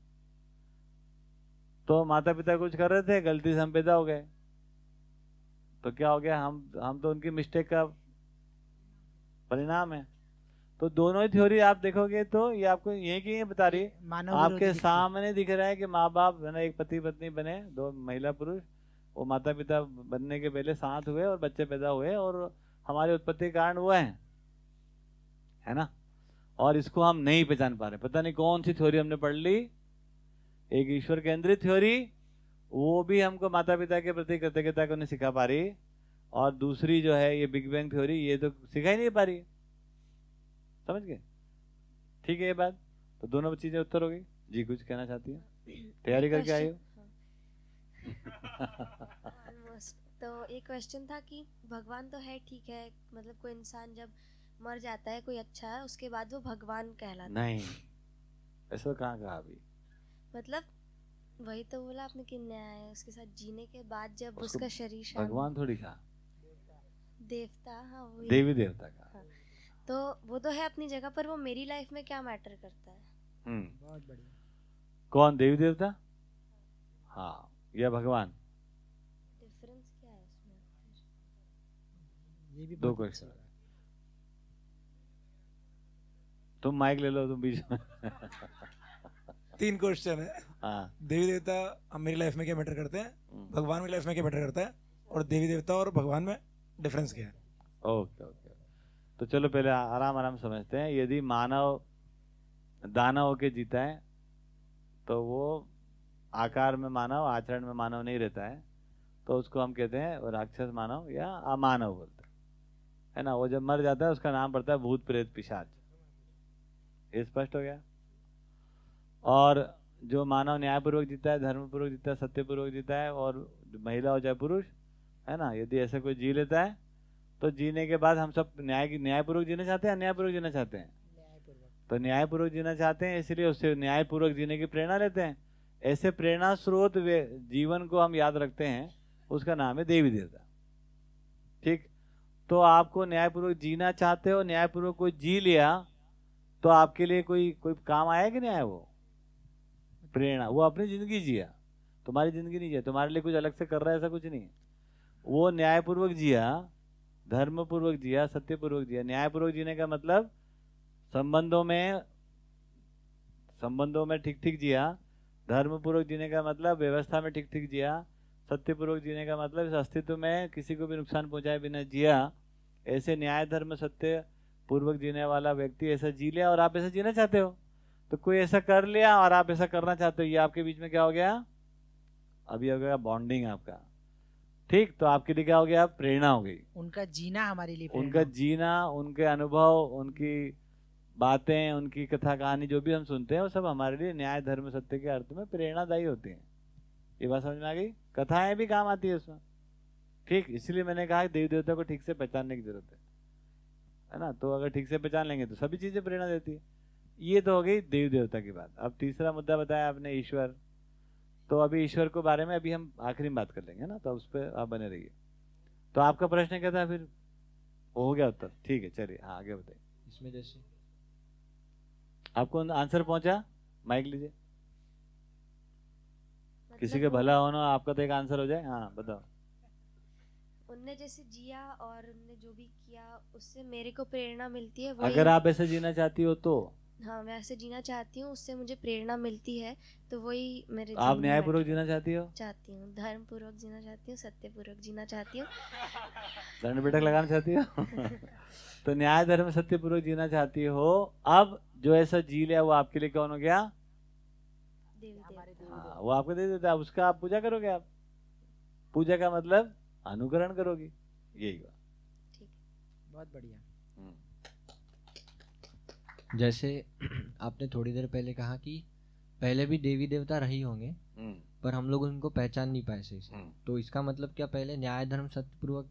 तो माता पिता कुछ कर रहे थे, गलती से हम पैदा हो गए, तो क्या हो गया, हम तो उनकी मिस्टेक का परिणाम है। तो दोनों ही थ्योरी आप देखोगे तो ये आपको यही की बता रही है, आपके सामने दिख रहा है कि माँ बाप है ना, एक पति पत्नी बने, दो महिला पुरुष, वो माता पिता बनने के पहले साथ हुए और बच्चे पैदा हुए और हमारे उत्पत्ति कारण वो है ना। और इसको हम नहीं पहचान पा रहे, पता नहीं कौन सी थ्योरी हमने पढ़ ली, एक ईश्वर केंद्रित थ्योरी, वो भी हमको माता पिता के प्रति कृतज्ञता को नहीं सिखा पा रही, और दूसरी जो है ये बिग बैंग थ्योरी, ये तो सिखा ही नहीं पा रही। समझ गए? ठीक है ये बात। तो दोनों चीजें उत्तर हो गई। जी कुछ कहना चाहती है? तैयारी करके आई हो? तो एक क्वेश्चन था कि भगवान तो है, ठीक है, मतलब कोई इंसान जब मर जाता है, कोई अच्छा है, उसके बाद वो भगवान कहलाता है। नहीं, ऐसा कहाँ कहा अभी? मतलब वही तो बोला आपने कि न्याय, उसके साथ जीने के बाद जब उसका शरीर शांत, भगवान थोड़ी कहा, देवता, हाँ वही, देवी देवता का। हाँ। तो वो तो है अपनी जगह पर, वो मेरी लाइफ में क्या मैटर करता है? बहुत बढ़िया। कौन, देवी देवता? हाँ, या भगवान? डिफरेंस क्या है इसमें? ये भी दो क्वेश्चन। तुम माइक ले लो, तुम बीच में। 3 क्वेश्चन है। हाँ, देवी देवता हम मेरी लाइफ में क्या मैटर करते हैं, भगवान मेरी लाइफ में क्या मैटर करता है, और देवी देवता और भगवान में डिफरेंस क्या है? Okay okay. तो चलो पहले आराम आराम समझते हैं। यदि मानव दानव होके जीता है तो वो आकार में मानव, आचरण में मानव नहीं रहता है, तो उसको हम कहते हैं राक्षस मानव या अमानव बोलते हैं, है ना। वो जब मर जाता है उसका नाम पड़ता है भूत प्रेत पिशाच। ये स्पष्ट हो गया। और जो मानव न्यायपूर्वक जीता है, धर्मपूर्वक जीता है, सत्यपूर्वक जीता है, और महिला हो चाहे पुरुष, है ना, यदि ऐसा कोई जी लेता है तो जीने के बाद हम सब न्यायपूर्वक जीना चाहते हैं, अन्यायपूर्वक जीना चाहते हैं। तो न्यायपूर्वक जीना चाहते हैं, इसलिए उससे न्यायपूर्वक जीने की प्रेरणा लेते हैं। ऐसे प्रेरणा स्रोत जीवन को हम याद रखते हैं, उसका नाम है देवी देवता। ठीक। तो आपको न्यायपूर्वक जीना चाहते हो, न्यायपूर्वक कोई जी लिया तो आपके लिए कोई काम आया कि नहीं आया? वो प्रेरणा, वो अपनी जिंदगी जिया, तुम्हारी जिंदगी नहीं जिया, तुम्हारे लिए कुछ अलग से कर रहा है ऐसा कुछ नहीं है। वो न्यायपूर्वक जिया, धर्मपूर्वक जिया, सत्यपूर्वक जिया। न्यायपूर्वक जीने का मतलब संबंधों में ठीक ठीक जिया। धर्मपूर्वक जीने का मतलब व्यवस्था में ठीक ठीक जिया। सत्यपूर्वक जीने का मतलब इस अस्तित्व में किसी को भी नुकसान पहुंचाए बिना जिया। ऐसे न्याय धर्म सत्य पूर्वक जीने वाला व्यक्ति ऐसा जी लिया, और आप ऐसा जीना चाहते हो। तो कोई ऐसा कर लिया और आप ऐसा करना चाहते हो, ये आपके बीच में क्या हो गया? अभी हो गया बॉन्डिंग आपका। ठीक। तो आपके लिए क्या हो गया? प्रेरणा हो गई। उनका जीना हमारे लिए उनका जीना, उनके अनुभव, उनकी बातें, उनकी कथा कहानी जो भी हम सुनते हैं वो सब हमारे लिए न्याय धर्म सत्य के अर्थ में प्रेरणादायी होती हैं। ये बात समझ में आ गई? कथाएं भी काम आती है उसमें। ठीक। इसलिए मैंने कहा देवी देवता को ठीक से पहचानने की जरूरत है ना। तो अगर ठीक से पहचान लेंगे तो सभी चीजें प्रेरणा देती है। ये तो हो गई देवी देवता की बात। अब तीसरा मुद्दा बताया आपने, ईश्वर। तो अभी ईश्वर के बारे में अभी हम आखिरी में बात कर लेंगे ना, तो उस पर आप बने रहिए। तो आपका प्रश्न क्या था फिर? हो गया उत्तर? ठीक है, चलिए हाँ आगे बताइए। इसमें जैसे आपको आंसर पहुंचा? माइक लीजिए। किसी के भला होना, आपका तो एक आंसर हो जाए। हाँ बताओ। उनने जैसे जिया और उनने जो भी किया उससे मेरे को प्रेरणा मिलती है। अगर आप ऐसे जीना चाहती हो तो? हाँ, मैं ऐसे जीना चाहती हूँ, उससे मुझे प्रेरणा मिलती है। तो वही मेरे आप न्यायपूर्वक जीना चाहती हो? चाहती हूँ, धर्मपूर्वक जीना चाहती हूँ, सत्यपूर्वक जीना चाहती हूँ। दंड बैठक लगाना चाहती हो? तो न्याय धर्म सत्यपूर्वक जीना चाहती हो। अब जो ऐसा जी लिया वो आपके लिए कौन हो गया? हाँ, वो आपको दे देता है, उसका आप पूजा करोगे। आप पूजा का मतलब अनुकरण करोगी, यही बात। ठीक, बहुत बढ़िया। जैसे आपने थोड़ी देर पहले कहा कि पहले भी देवी देवता रही होंगे, पर हम लोग उनको पहचान नहीं पाए सही से। तो इसका मतलब क्या पहले न्याय धर्म सत्यपूर्वक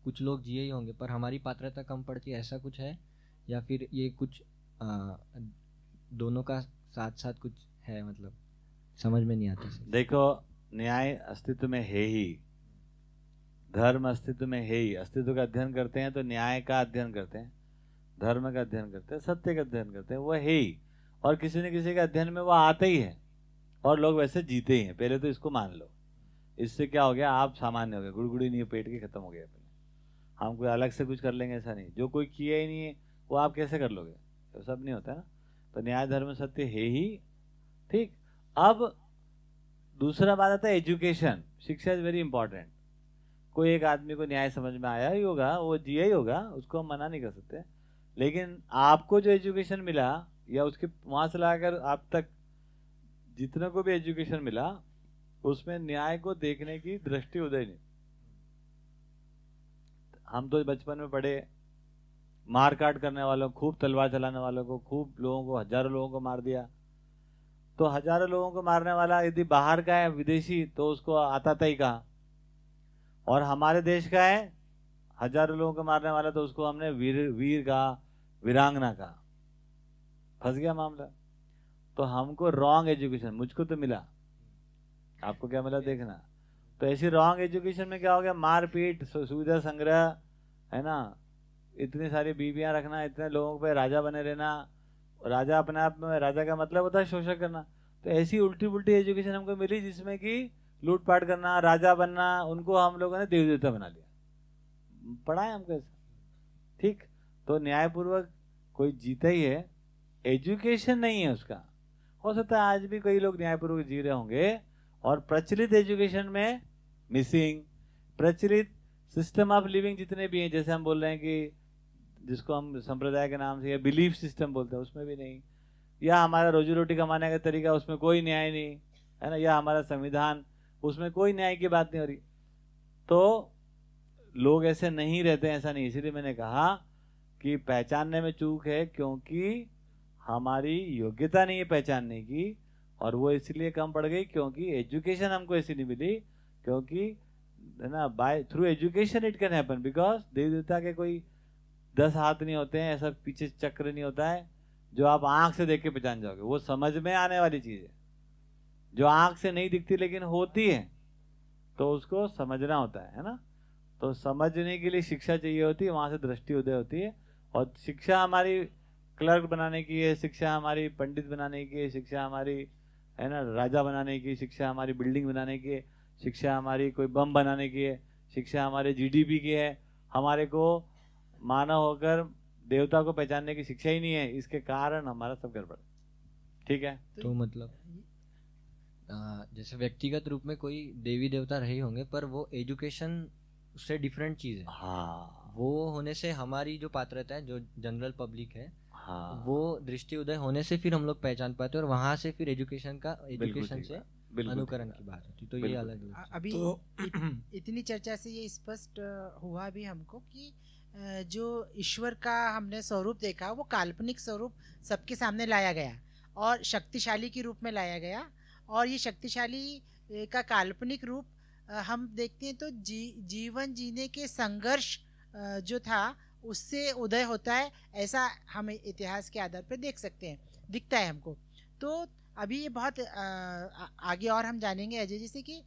कुछ लोग जिए ही होंगे पर हमारी पात्रता कम पड़ती है, ऐसा कुछ है? या फिर ये कुछ दोनों का साथ साथ कुछ है? मतलब समझ में नहीं आता। देखो, न्याय अस्तित्व में है ही, धर्म अस्तित्व में है ही। अस्तित्व का अध्ययन करते हैं तो न्याय का अध्ययन करते हैं, धर्म का अध्ययन करते हैं, सत्य का अध्ययन करते हैं, वो है ही। और किसी न किसी के अध्ययन में वो आता ही है, और लोग वैसे जीते ही हैं। पहले तो इसको मान लो। इससे क्या हो गया? आप सामान्य हो गए, गुड़गुड़ी नहीं पेट के खत्म हो गया। पहले हम कोई अलग से कुछ कर लेंगे ऐसा नहीं। जो कोई किया ही नहीं है वो आप कैसे कर लोगे? तो सब नहीं होता ना। तो न्याय धर्म सत्य है ही। ठीक। अब दूसरा बात आता है एजुकेशन। शिक्षा इज वेरी इंपॉर्टेंट। कोई एक आदमी को न्याय समझ में आया ही होगा, वो जिया ही होगा, उसको हम मना नहीं कर सकते। लेकिन आपको जो एजुकेशन मिला या उसके वहां से लाकर आप तक जितने को भी एजुकेशन मिला, उसमें न्याय को देखने की दृष्टि उदय नहीं। हम तो बचपन में पढ़े, मार काट करने वालों, खूब तलवार चलाने वालों को, खूब लोगों को, हजारों लोगों को मार दिया। तो हजारों लोगों को मारने वाला यदि बाहर का है, विदेशी, तो उसको आता ही कहा। और हमारे देश का है, हजारों लोगों को मारने वाला, तो उसको हमने वीर का, वीरांगना का। फंस गया मामला। तो हमको रॉन्ग एजुकेशन, मुझको तो मिला, आपको क्या मिला देखना। तो ऐसी रॉन्ग एजुकेशन में क्या हो गया? मारपीट, सुविधा संग्रह, है ना, इतनी सारी बीवियां रखना, इतने लोगों पे राजा बने रहना। राजा अपने आप में, राजा का मतलब होता है शोषण करना। तो ऐसी उल्टी पुल्टी एजुकेशन हमको मिली जिसमें कि लूटपाट करना, राजा बनना, उनको हम लोगों ने देवी देवता बना लिया। पढ़ा है हमको ऐसा। ठीक। तो न्यायपूर्वक कोई जीता ही है, एजुकेशन नहीं है उसका। हो सकता है आज भी कई लोग न्यायपूर्वक जी रहे होंगे, और प्रचलित एजुकेशन में मिसिंग, प्रचलित सिस्टम ऑफ लिविंग जितने भी हैं, जैसे हम बोल रहे हैं कि जिसको हम संप्रदाय के नाम से या बिलीफ सिस्टम बोलते हैं, उसमें भी नहीं, या हमारा रोजी रोटी कमाने का तरीका, उसमें कोई न्याय नहीं है ना, या हमारा संविधान, उसमें कोई न्याय की बात नहीं हो रही। तो लोग ऐसे नहीं रहते हैं, ऐसा नहीं। इसीलिए मैंने कहा कि पहचानने में चूक है, क्योंकि हमारी योग्यता नहीं है पहचानने की, और वो इसलिए कम पड़ गई क्योंकि एजुकेशन हमको ऐसी नहीं मिली, क्योंकि है ना, by through education it can happen, because देवी देवता के कोई 10 हाथ नहीं होते हैं, ऐसा पीछे चक्र नहीं होता है जो आप आंख से देख के पहचान जाओगे। वो समझ में आने वाली चीज है, जो आंख से नहीं दिखती लेकिन होती है, तो उसको समझना होता है ना। तो समझने के लिए शिक्षा चाहिए होती है, वहां से दृष्टि उदय होती है। और शिक्षा हमारी क्लर्क बनाने की है, शिक्षा हमारी पंडित बनाने की है, शिक्षा हमारी है ना राजा बनाने की, शिक्षा हमारी बिल्डिंग बनाने की है, शिक्षा हमारी कोई बम बनाने की है, शिक्षा हमारे जीडीपी की है। हमारे को मानव होकर देवता को पहचानने की शिक्षा ही नहीं है, इसके कारण हमारा सब गड़बड़। ठीक है, तो मतलब जैसे व्यक्तिगत रूप में कोई देवी देवता रहे होंगे, पर वो एजुकेशन उससे डिफरेंट चीज है। हाँ, वो होने से हमारी जो पात्रता है, जो जनरल पब्लिक है, हाँ, वो दृष्टि उदय होने से फिर हम लोग पहचान पाते हैं, और वहां से फिर एजुकेशन से अनुकरण की बात होती। तो ये अलग अभी इतनी चर्चा से ये स्पष्ट हुआ भी हमको कि जो ईश्वर का हमने स्वरूप देखा, वो काल्पनिक स्वरूप सबके सामने लाया गया और शक्तिशाली के रूप में लाया गया। और ये शक्तिशाली का काल्पनिक रूप हम देखते हैं तो जीवन जीने के संघर्ष जो था उससे उदय होता है, ऐसा हम इतिहास के आधार पर देख सकते हैं, दिखता है हमको। तो अभी ये बहुत आगे और हम जानेंगे अजय जी से कि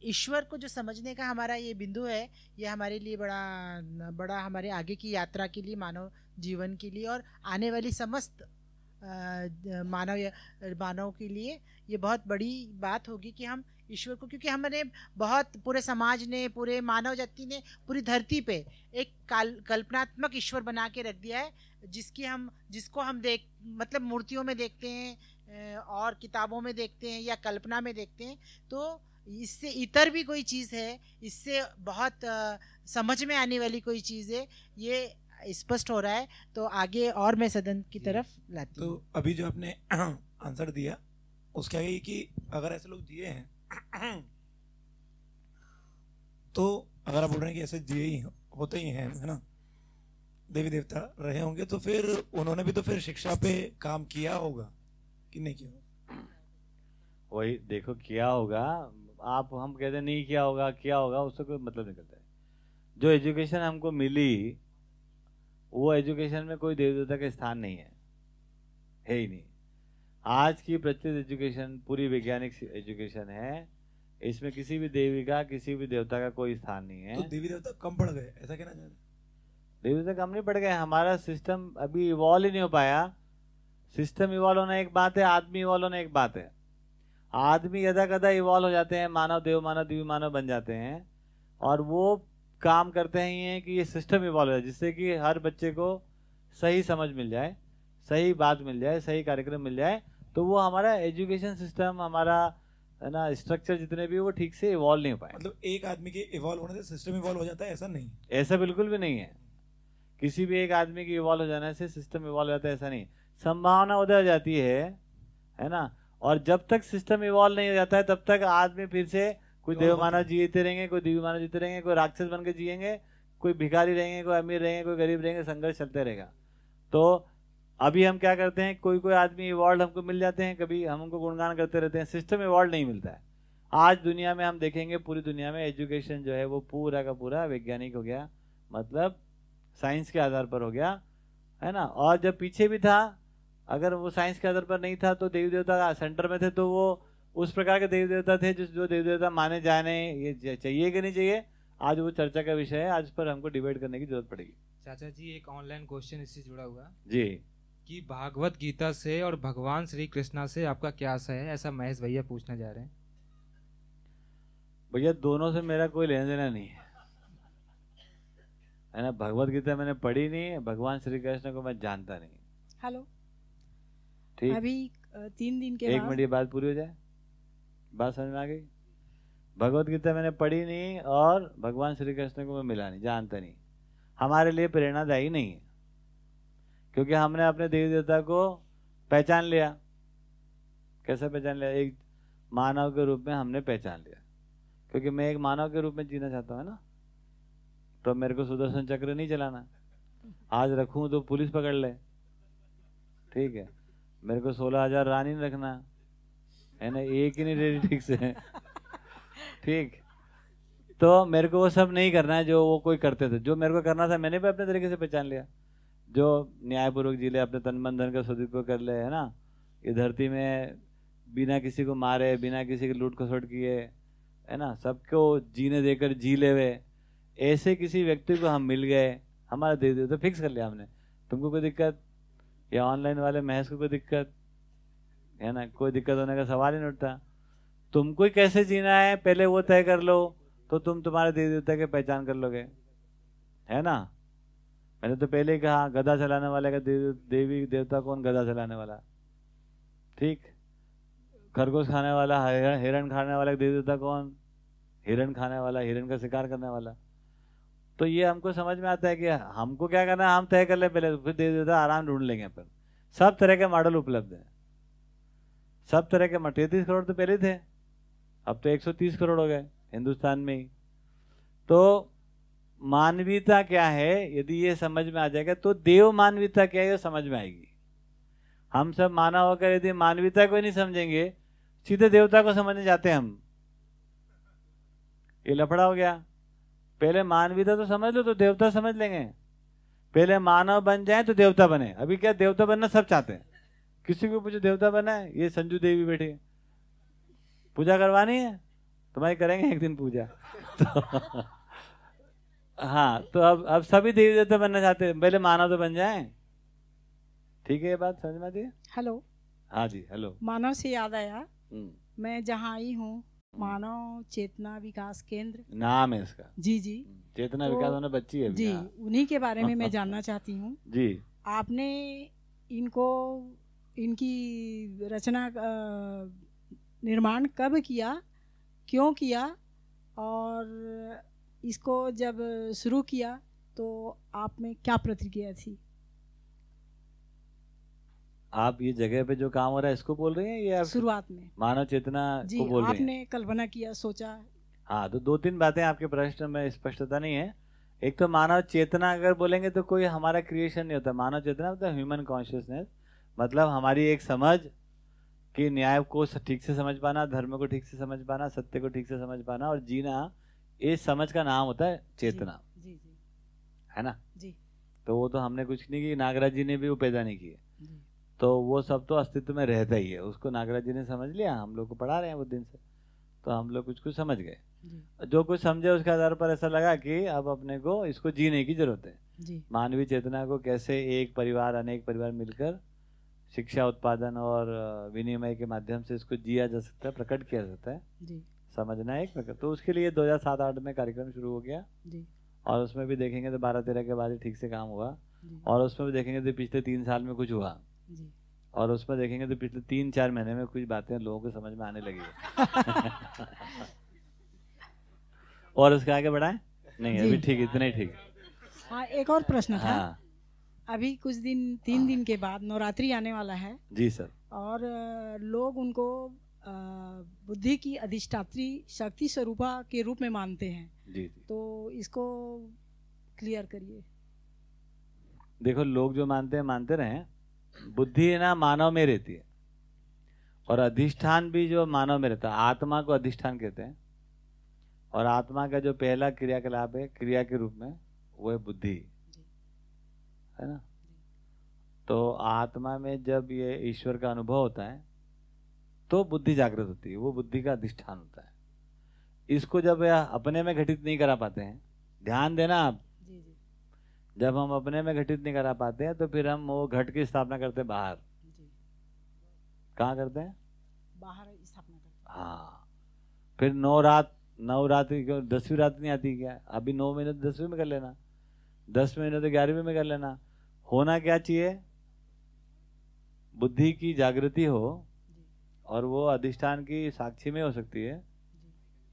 ईश्वर को जो समझने का हमारा ये बिंदु है, ये हमारे लिए बड़ा हमारे आगे की यात्रा के लिए, मानव जीवन के लिए और आने वाली समस्त मानव के लिए ये बहुत बड़ी बात होगी कि हम ईश्वर को, क्योंकि हमने बहुत पूरे समाज ने, पूरे मानव जाति ने पूरी धरती पे एक कल्पनात्मक ईश्वर बना के रख दिया है, जिसको हम मतलब मूर्तियों में देखते हैं और किताबों में देखते हैं या कल्पना में देखते हैं। तो इससे इतर भी कोई चीज़ है, इससे बहुत समझ में आने वाली कोई चीज़ है, ये स्पष्ट हो रहा है। तो आगे और मैं सदन की तरफ लाती हूँ। तो अभी जो आपने आंसर दिया उसके आगे कि अगर ऐसे लोग जिए हैं तो अगर आप बोल रहे हैं कि ऐसे जिए ही होते ही हैं, है ना, देवी देवता रहे होंगे, तो फिर उन्होंने भी तो फिर शिक्षा पे काम किया होगा कि नहीं किया? वही देखो, किया होगा। आप हम कहते नहीं किया होगा, उससे कोई मतलब नहीं करता है। जो एजुकेशन हमको मिली, वो एजुकेशन में कोई देवी देवता का स्थान नहीं है ही नहीं। आज की प्रचलित एजुकेशन पूरी वैज्ञानिक एजुकेशन है, इसमें किसी भी देवी का, किसी भी देवता का कोई स्थान नहीं है। तो देवी देवता कम पड़ गए, ऐसा कहना चाह रहे? देवी देवता कम नहीं पड़ गए, हमारा सिस्टम अभी इवॉल्व ही नहीं हो पाया। सिस्टम इवॉल्व होना एक बात है, आदमी इवॉल्व होना एक बात है। आदमी यदा कदा इवॉल्व हो जाते हैं, मानव देव मानव दिव्य मानव बन जाते हैं, और वो काम करते हैं कि ये सिस्टम इवॉल्व है, जिससे कि हर बच्चे को सही समझ मिल जाए, सही बात मिल जाए, सही कार्यक्रम मिल जाए। तो वो हमारा एजुकेशन सिस्टम, हमारा है ना स्ट्रक्चर जितने भी, वो ठीक से इवॉल्व नहीं हो पाए। मतलब एक आदमी के इवॉल्व होने से सिस्टम इवॉल्व हो जाता है, ऐसा नहीं? ऐसा बिल्कुल भी नहीं है। किसी भी एक आदमी की इवॉल्व हो जाने से सिस्टम इवॉल्व हो जाता है, ऐसा नहीं। संभावना उदय हो जाती है ना। और जब तक सिस्टम इवॉल्व नहीं हो जाता है, तब तक आदमी फिर से कोई देव मानव जीते रहेंगे, कोई दिव्य मानव जीते रहेंगे, कोई राक्षस बन के जिएंगे, कोई भिखारी रहेंगे, कोई अमीर रहेंगे, कोई गरीब रहेंगे, संघर्ष चलते रहेगा। तो अभी हम क्या करते हैं, कोई आदमी अवार्ड हमको मिल जाते हैं, कभी हम उनको गुणगान करते रहते हैं, सिस्टम अवार्ड नहीं मिलता है। आज दुनिया में हम देखेंगे, पूरी दुनिया में एजुकेशन जो है वो पूरा का पूरा वैज्ञानिक हो गया, मतलब साइंस के आधार पर हो गया, है ना। और जब पीछे भी था, अगर वो साइंस के आधार पर नहीं था, तो देवी देवता सेंटर में थे, तो वो उस प्रकार के देवी देवता थे जो देवी देवता माने जाने, ये चाहिए कि नहीं चाहिए, आज वो चर्चा का विषय है। आज पर हमको डिबेट करने की जरूरत पड़ेगी। चाचा जी, एक ऑनलाइन क्वेश्चन इससे जुड़ा हुआ जी, कि भागवत गीता से और भगवान श्री कृष्णा से आपका क्या आशय है, ऐसा महेश भैया पूछना चाह रहे हैं। भैया दोनों से मेरा कोई लेना देना नहीं है ना। भगवत गीता मैंने पढ़ी नहीं, भगवान श्री कृष्ण को मैं जानता नहीं। हेलो, ठीक। अभी 3 दिन के एक बाद मिनट ये बात पूरी हो जाए, बात समझ में आ गई। भगवत गीता मैंने पढ़ी नहीं और भगवान श्री कृष्ण को मैं मिला नहीं, जानता नहीं, हमारे लिए प्रेरणादायी नहीं है, क्योंकि हमने अपने देवी देवता को पहचान लिया। कैसे पहचान लिया? एक मानव के रूप में हमने पहचान लिया, क्योंकि मैं एक मानव के रूप में जीना चाहता हूँ ना, तो मेरे को सुदर्शन चक्र नहीं चलाना। आज रखूं तो पुलिस पकड़ ले, ठीक है। मेरे को 16,000 रानी रखना है ना, एक ही नहीं रेडी ठीक से, ठीक। तो मेरे को वो सब नहीं करना है जो वो कोई करते थे। जो मेरे को करना था मैंने भी अपने तरीके से पहचान लिया। जो न्यायपूर्वक जी ले, अपने तन मन धन का सदुपयोग कर ले, है ना, ये धरती में बिना किसी को मारे, बिना किसी की लूट खसोट किए, है ना, सबको जीने देकर जी ले वे, ऐसे किसी व्यक्ति को हम मिल गए, हमारा दे दे तो फिक्स कर लिया हमने। तुमको कोई दिक्कत, या ऑनलाइन वाले महज को कोई दिक्कत है ना, कोई दिक्कत होने का सवाल ही नहीं उठता। तुमको कैसे जीना है पहले वो तय कर लो, तो तुम तुम्हारे देवी देवता की पहचान कर लोगे, है ना। मैंने तो पहले ही कहा, गदा चलाने वाले का देवी देवता कौन? गदा चलाने वाला, ठीक। खरगोश खाने वाला, हिरण खाने वाला देवी देवता कौन? हिरण खाने वाला, हिरण का शिकार करने वाला। तो ये हमको समझ में आता है कि हमको क्या करना है, हम तय कर ले पहले, फिर देवी देवता आराम ढूंढ लेंगे अपन। सब तरह के मॉडल उपलब्ध है, सब तरह के। 33 करोड़ तो पहले थे, अब तो 130 करोड़ हो गए हिंदुस्तान में ही। तो मानवीयता क्या है, यदि ये समझ में आ जाएगा तो देव मानवीयता क्या है ये समझ में आएगी। हम सब मानव होकर यदि मानवीयता को नहीं समझेंगे, सीधे देवता को समझने जाते हैं हम, ये लफड़ा हो गया। पहले मानवीयता तो समझ लो तो देवता समझ लेंगे। पहले मानव बन जाए तो देवता बने। अभी क्या देवता बनना सब चाहते हैं, किसी को पूछो देवता बना है, ये संजू देवी बैठी है, पूजा करवानी है तुम्हारी, करेंगे एक दिन पूजा। तो हाँ, तो अब सभी देवी देवता बनना चाहते हैं, पहले मानव तो बन जाए। ठीक है, ये बात समझ में आती है? हेलो। हाँ जी, हेलो। मानव से याद आया, मैं जहाँ आई हूँ, मानव चेतना विकास केंद्र नाम है इसका। जी जी, चेतना विकास होना बच्ची है जी, उन्हीं के बारे में मैं जानना चाहती हूँ जी। आपने इनको, इनकी रचना निर्माण कब किया, क्यों किया, और इसको जब शुरू किया तो आप में क्या प्रतिक्रिया थी? आप ये जगह पे जो काम हो रहा है इसको बोल रहे हैं या शुरुआत में मानव चेतना जी, को बोल रहे हैं? आपने कल्पना किया, सोचा? हाँ, तो 2-3 बातें आपके प्रश्न में स्पष्टता नहीं है। एक तो मानव चेतना अगर बोलेंगे तो कोई हमारा क्रिएशन नहीं होता। मानव चेतना मतलब ह्यूमन कॉन्शियसनेस, मतलब हमारी एक समझ कि न्याय को ठीक से समझ पाना, धर्म को ठीक से समझ पाना, सत्य को ठीक से समझ पाना और जीना, इस समझ का नाम होता है चेतना। जी, जी, जी। है ना जी। तो वो तो हमने कुछ नहीं की, नागराज जी ने भी वो पैदा नहीं किए, तो वो सब तो अस्तित्व में रहता ही है। उसको नागराज जी ने समझ लिया, हम लोग को पढ़ा रहे हैं वो दिन से, तो हम लोग कुछ कुछ समझ गए। जो कुछ समझे उसके आधार पर ऐसा लगा कि अब अपने को इसको जीने की जरूरत है। मानवीय चेतना को कैसे एक परिवार, अनेक परिवार मिलकर शिक्षा उत्पादन और विनिमय के माध्यम से इसको जिया जा सकता है, प्रकट किया जाता है जी। समझना एक प्रकट। तो उसके लिए 2007-8 में कार्यक्रम शुरू हो गया जी। और उसमें भी देखेंगे तो 12-13 के बाद ही ठीक से काम हुआ, और उसमें भी देखेंगे तो पिछले 3 साल में कुछ हुआ जी। और उसमें देखेंगे तो पिछले 3-4 महीने में कुछ बातें लोगों को समझ में आने लगी और उसके आगे बढ़ाएं? नहीं, अभी ठीक, इतना ही ठीक। हाँ, एक और प्रश्न था। हाँ। अभी कुछ दिन, 3 दिन के बाद नवरात्रि आने वाला है। जी सर। और लोग उनको बुद्धि की अधिष्ठात्री शक्ति स्वरूपा के रूप में मानते हैं। जी। तो इसको क्लियर करिए। देखो, लोग जो मानते हैं मानते रहे, बुद्धि है ना मानव में रहती है और अधिष्ठान भी जो मानव में रहता है, आत्मा को अधिष्ठान कहते हैं। और आत्मा का जो पहला क्रियाकलाप है क्रिया के रूप में, वो है बुद्धि, है ना। तो आत्मा में जब ये ईश्वर का अनुभव होता है तो बुद्धि जागृत होती है, वो बुद्धि का अधिष्ठान होता है। इसको जब अपने में घटित नहीं करा पाते हैं, ध्यान देना आप, जब हम अपने में घटित नहीं करा पाते हैं तो फिर हम वो घट की स्थापना करते हैं बाहर। कहाँ करते हैं? बाहर स्थापना करते हैं। हाँ, फिर 9 रात 10वीं रात नहीं आती क्या? अभी 9 महीने तो 10वीं में कर लेना, 10 महीने तो 11वीं में कर लेना। होना क्या चाहिए? बुद्धि की जागृति हो और वो अधिष्ठान की साक्षी में हो सकती है,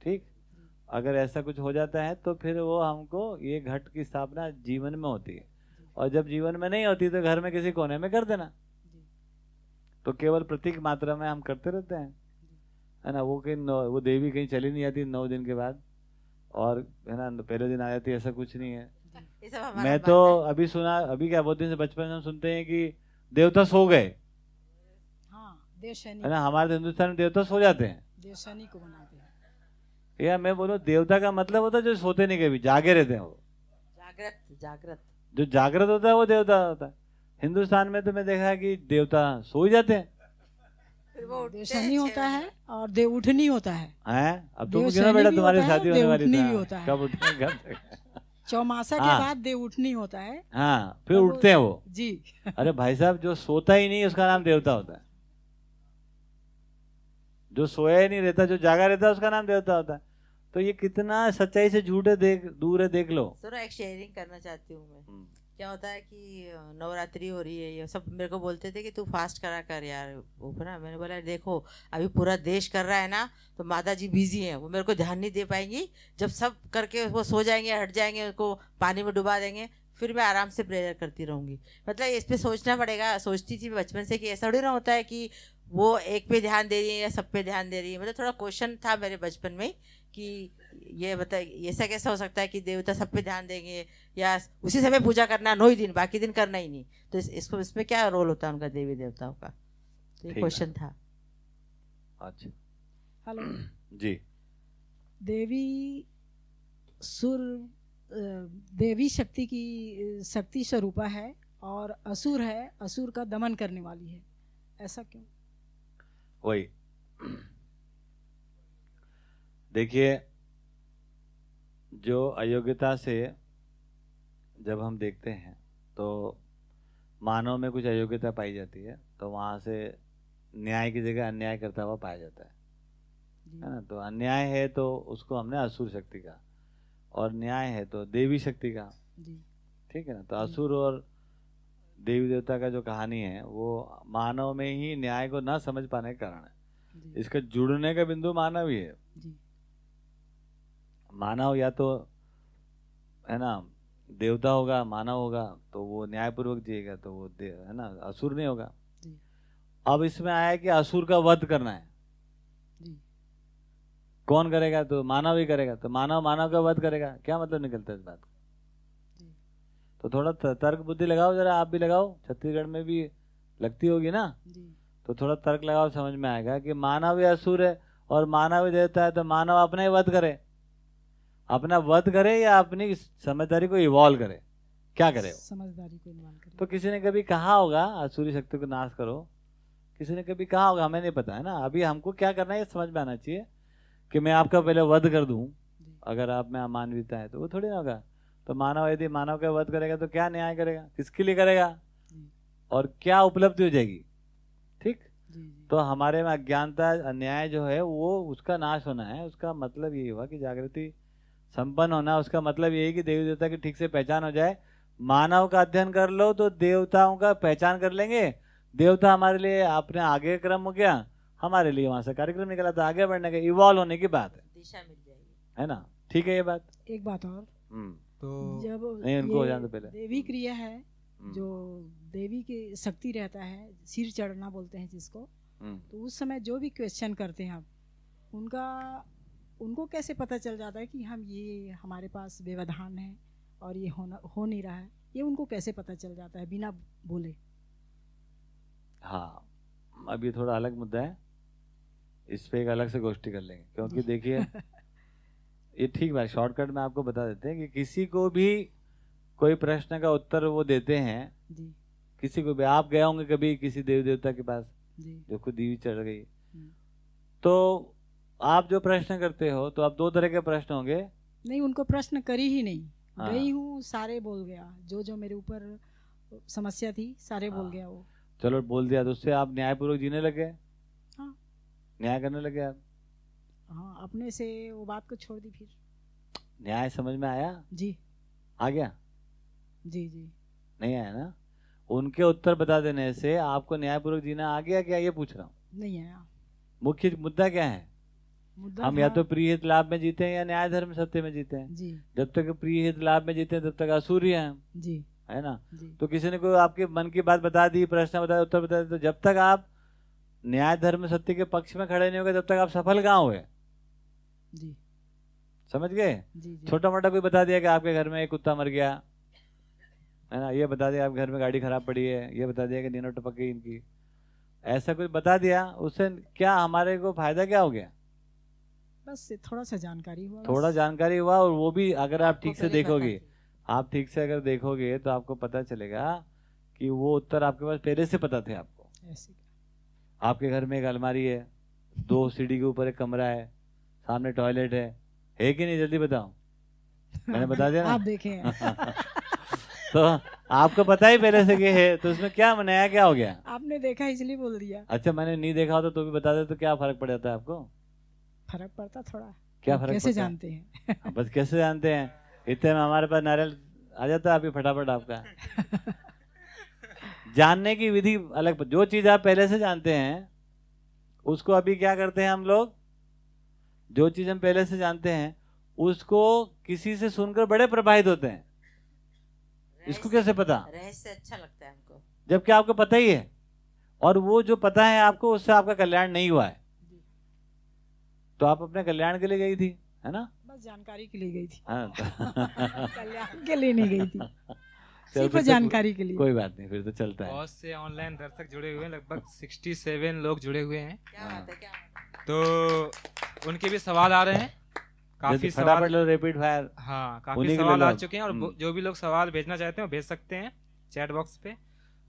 ठीक। अगर ऐसा कुछ हो जाता है तो फिर वो हमको ये घट की स्थापना जीवन में होती है, और जब जीवन में नहीं होती तो घर में किसी कोने में कर देना। तो केवल प्रतीक मात्रा में हम करते रहते हैं, है ना। वो कहीं वो देवी कहीं चली नहीं जाती 9 दिन के बाद, और है ना पहले दिन आ जाती, ऐसा कुछ नहीं है। मैं तो अभी सुना, अभी क्या बहुत दिन से बचपन में हम सुनते हैं कि देवता सो गए, है ना। हमारे हिंदुस्तान में देवता सो जाते हैं, देव शनि को बनाते हैं। या मैं बोलूं देवता का मतलब होता है जो सोते नहीं कभी, जागे रहते हैं। वो जागृत जो जागृत होता है वो देवता होता है। हिंदुस्तान में तो मैं देखा है कि देवता सो ही जाते हैं। देव शनि होता है और देव उठनी होता है। हैं? अब तुम क्यों ना बेटा, तुम्हारी शादी होने वाली है। कब उठे? चौमासा के बाद देव उठनी होता है। हाँ, फिर उठते हैं वो जी। अरे भाई साहब, जो सोता ही नहीं उसका नाम देवता होता है। जो सोया ही नहीं रहता, जो जागा रहता है, उसका नाम देवता होता है। तो ये कितना सच्चाई से झूठ है, दूर है, देख लो। सर एक शेयरिंग करना चाहती हूँ मैं। क्या होता है कि नवरात्रि हो रही है, ये सब मेरे को बोलते थे कि तू फास्ट करा कर यार ऊपर ना। मैंने बोला देखो अभी पूरा देश कर रहा है ना, तो माता जी बिजी हैं, वो मेरे को ध्यान नहीं दे पाएंगी। जब सब करके वो सो जाएंगे, हट जाएंगे, उनको पानी में डुबा देंगे, फिर मैं आराम से प्रेयर करती रहूँगी। मतलब इस पर सोचना पड़ेगा। सोचती थी बचपन से कि ऐसा थोड़ी ना होता है कि वो एक पे ध्यान दे रही है या सब पे ध्यान दे रही है। मतलब थोड़ा क्वेश्चन था मेरे बचपन में कि ये बताइए ऐसा कैसा हो सकता है कि देवता सब पे ध्यान देंगे, या उसी समय पूजा करना 9 ही दिन, बाकी दिन करना ही नहीं। तो इसको इसमें क्या रोल होता है उनका, देवी देवताओं का? तो ये क्वेश्चन था। अच्छा, हेलो जी। देवी देवी शक्ति की शक्ति स्वरूपा है और असुर है, असुर का दमन करने वाली है, ऐसा क्यों? वही देखिए, जो अयोग्यता से जब हम देखते हैं तो मानव में कुछ अयोग्यता पाई जाती है, तो वहाँ से न्याय की जगह अन्याय करता हुआ पाया जाता है ना। तो अन्याय है तो उसको हमने असुर शक्ति का, और न्याय है तो देवी शक्ति का, ठीक है ना। तो असुर और देवी देवता का जो कहानी है वो मानव में ही न्याय को ना समझ पाने के कारण है। इसका जुड़ने का बिंदु मानव ही है। मानव या तो है ना देवता होगा, मानव होगा तो वो न्यायपूर्वक जिएगा, तो वो है ना असुर नहीं होगा। अब इसमें आया कि असुर का वध करना है, कौन करेगा? तो मानव ही करेगा। तो मानव मानव का वध करेगा, क्या मतलब निकलता है इस बात का? तो थोड़ा तर्क बुद्धि लगाओ, जरा आप भी लगाओ, छत्तीसगढ़ में भी लगती होगी ना। तो थोड़ा तर्क लगाओ, समझ में आएगा कि मानव ही असुर है और मानव ही देवता है। तो मानव अपना ही वध करे, अपना वध करे या अपनी समझदारी को इवॉल्व करे? क्या करे? समझदारी को इवॉल्व करे। तो किसी ने कभी कहा होगा असुरी शक्ति को नाश करो, किसी ने कभी कहा होगा, हमें नहीं पता है ना। अभी हमको क्या करना है ये समझ में आना चाहिए कि मैं आपका पहले वध कर दूं, अगर आप में अमानवीयता है तो वो थोड़ी ना होगा। तो मानव यदि मानव का वध करेगा तो क्या न्याय करेगा, किसके लिए करेगा, और क्या उपलब्धि हो जाएगी? ठीक। तो हमारे में अज्ञानता, अन्याय जो है वो उसका नाश होना है। उसका मतलब यही हुआ कि जागृति संपन्न होना। उसका मतलब यही कि देवी देवता की ठीक से पहचान हो जाए। मानव का अध्ययन कर लो तो देवताओं का पहचान कर लेंगे। देवता हमारे लिए अपने आगे क्रम हो गया, हमारे लिए वहां से कार्यक्रम निकला, तो आगे बढ़ने का इवॉल्व होने की बात है, दिशा मिल जाएगी, है ना। ठीक है ये बात। एक बात और, तो जब नहीं, उनको हो जाने पहले देवी क्रिया है, जो देवी की शक्ति रहता है, सिर चढ़ना बोलते हैं जिसको, तो उस समय जो भी क्वेश्चन करते हैं आप, उनको कैसे पता चल जाता है कि हम ये हमारे पास व्यवधान है और ये हो नहीं रहा है? ये उनको कैसे पता चल जाता है बिना बोले? हाँ, अब ये थोड़ा अलग मुद्दा है, इस पे एक अलग से गोष्ठी कर लेंगे। क्योंकि देखिए ये ठीक बात, शॉर्टकट में आपको बता देते हैं कि किसी को भी कोई प्रश्न का उत्तर वो देते हैं जी। किसी को भी, आप गए होंगे कभी किसी देवी देवता के पास जो खुद देवी चढ़ गई, तो आप जो प्रश्न करते हो तो आप 2 तरह के प्रश्न होंगे। नहीं, उनको प्रश्न करी ही नहीं, गई हूँ, सारे बोल गया, जो मेरे ऊपर समस्या थी सारे बोल गया वो। चलो बोल दिया तो उससे आप न्यायपूर्वक जीने लगे। हाँ, न्याय करने लगे आप। हाँ, अपने से वो बात को छोड़ दी। फिर न्याय समझ में आया? जी। आ गया? जी जी। नहीं आया ना? उनके उत्तर बता देने से आपको न्यायपूर्वक जीना आ गया क्या, ये पूछ रहा हूँ। नहीं आया। मुख्य मुद्दा क्या है? हम या तो प्रिय हित लाभ में जीते हैं या न्याय धर्म सत्य में जीते हैं जी। जब तक प्रिय हित लाभ में जीते हैं तब तक असूर्य हैं हम जी, है ना जी। तो किसी ने कोई आपके मन की बात बता दी, प्रश्न बता दिया, उत्तर बता दिया, तो जब तक आप न्याय धर्म सत्य के पक्ष में खड़े नहीं होगे तब तक आप सफल कहाँ हुए? जी, समझ गए? जी, जी। छोटा मोटा कोई बता दिया कि आपके घर में एक कुत्ता मर गया है ना, ये बता दिया आपके घर में गाड़ी खराब पड़ी है, ये बता दिया कि नीनो टपक गई इनकी, ऐसा कुछ बता दिया, उससे क्या हमारे को फायदा क्या हो गया? बस थोड़ा सा जानकारी हुआ, थोड़ा जानकारी हुआ। और वो भी अगर आप ठीक से देखोगे, आप ठीक से अगर देखोगे तो आपको पता चलेगा कि वो उत्तर आपके पास पहले से पता थे आपको। ऐसे आपके घर में एक अलमारी है, 2 सीढ़ी के ऊपर एक कमरा है, सामने टॉयलेट है कि नहीं? जल्दी बताओ। मैंने बता दिया ना? आप देखें। तो आपको पता ही पहले से कि है, तो उसमें क्या नया क्या हो गया? आपने देखा इसलिए बोल दिया। अच्छा, मैंने नहीं देखा होता तो भी बता दे तो क्या फर्क पड़ जाता है आपको? फर्क पड़ता थोड़ा। क्या फर्क कैसे पड़ता जानते हैं? बस कैसे जानते हैं, इतने में हमारे पास नारियल आ जाता है अभी फटाफट आपका। जानने की विधि अलग, जो चीज आप पहले से जानते हैं उसको अभी क्या करते हैं हम लोग, जो चीज हम पहले से जानते हैं उसको किसी से सुनकर बड़े प्रभावित होते हैं। इसको कैसे पता? रहस्य अच्छा लगता है हमको, जबकि आपको पता ही है, और वो जो पता है आपको उससे आपका कल्याण नहीं हुआ है, तो आप अपने कल्याण के लिए गई थी, है ना? बस जानकारी के लिए गई थी। हाँ, कल्याण के लिए नहीं गई थी, सिर्फ तो जानकारी के लिए। कोई बात नहीं, फिर तो चलता है। बहुत से ऑनलाइन दर्शक जुड़े हुए हैं, लगभग 67 लोग जुड़े हुए हैं। क्या बात है, क्या बात है। तो उनके भी सवाल आ रहे हैं, काफी सवाल, रैपिड फायर। हाँ, काफी सवाल आ चुके हैं, और जो भी लोग सवाल भेजना चाहते हैं वो भेज सकते हैं चैट बॉक्स पे।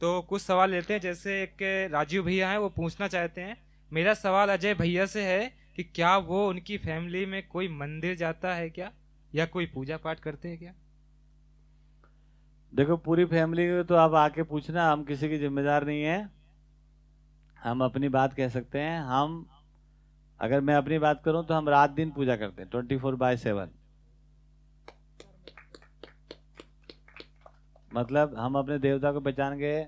तो कुछ सवाल लेते हैं, जैसे एक राजीव भैया हैं, वो पूछना चाहते हैं, मेरा सवाल अजय भैया से है कि क्या वो उनकी फैमिली में कोई मंदिर जाता है क्या, या कोई पूजा पाठ करते हैं क्या? देखो, पूरी फैमिली को तो आप आके पूछना, हम किसी की जिम्मेदार नहीं है, हम अपनी बात कह सकते हैं। हम अगर मैं अपनी बात करूं तो हम रात दिन पूजा करते हैं 24/7। मतलब हम अपने देवता को पहचान गए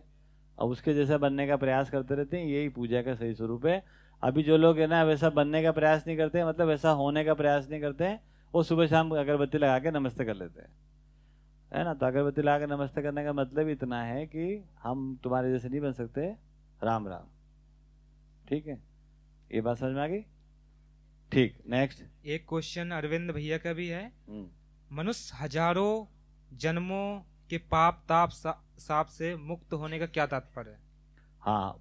और उसके जैसा बनने का प्रयास करते रहते हैं, यही पूजा का सही स्वरूप है। अभी जो लोग है ना वैसा बनने का प्रयास नहीं करते, मतलब वैसा होने का प्रयास नहीं करते हैं, वो सुबह शाम अगरबत्ती लगा के नमस्ते कर लेते हैं, है ना? तो अगरबत्ती लगा के नमस्ते करने का मतलब इतना है कि हम तुम्हारे जैसे नहीं बन सकते, राम राम। ठीक है, ये बात समझ में आ गई? ठीक, नेक्स्ट। एक क्वेश्चन अरविंद भैया का भी है, मनुष्य हजारों जन्मों के पाप ताप साप से मुक्त होने का क्या तात्पर्य है? हाँ,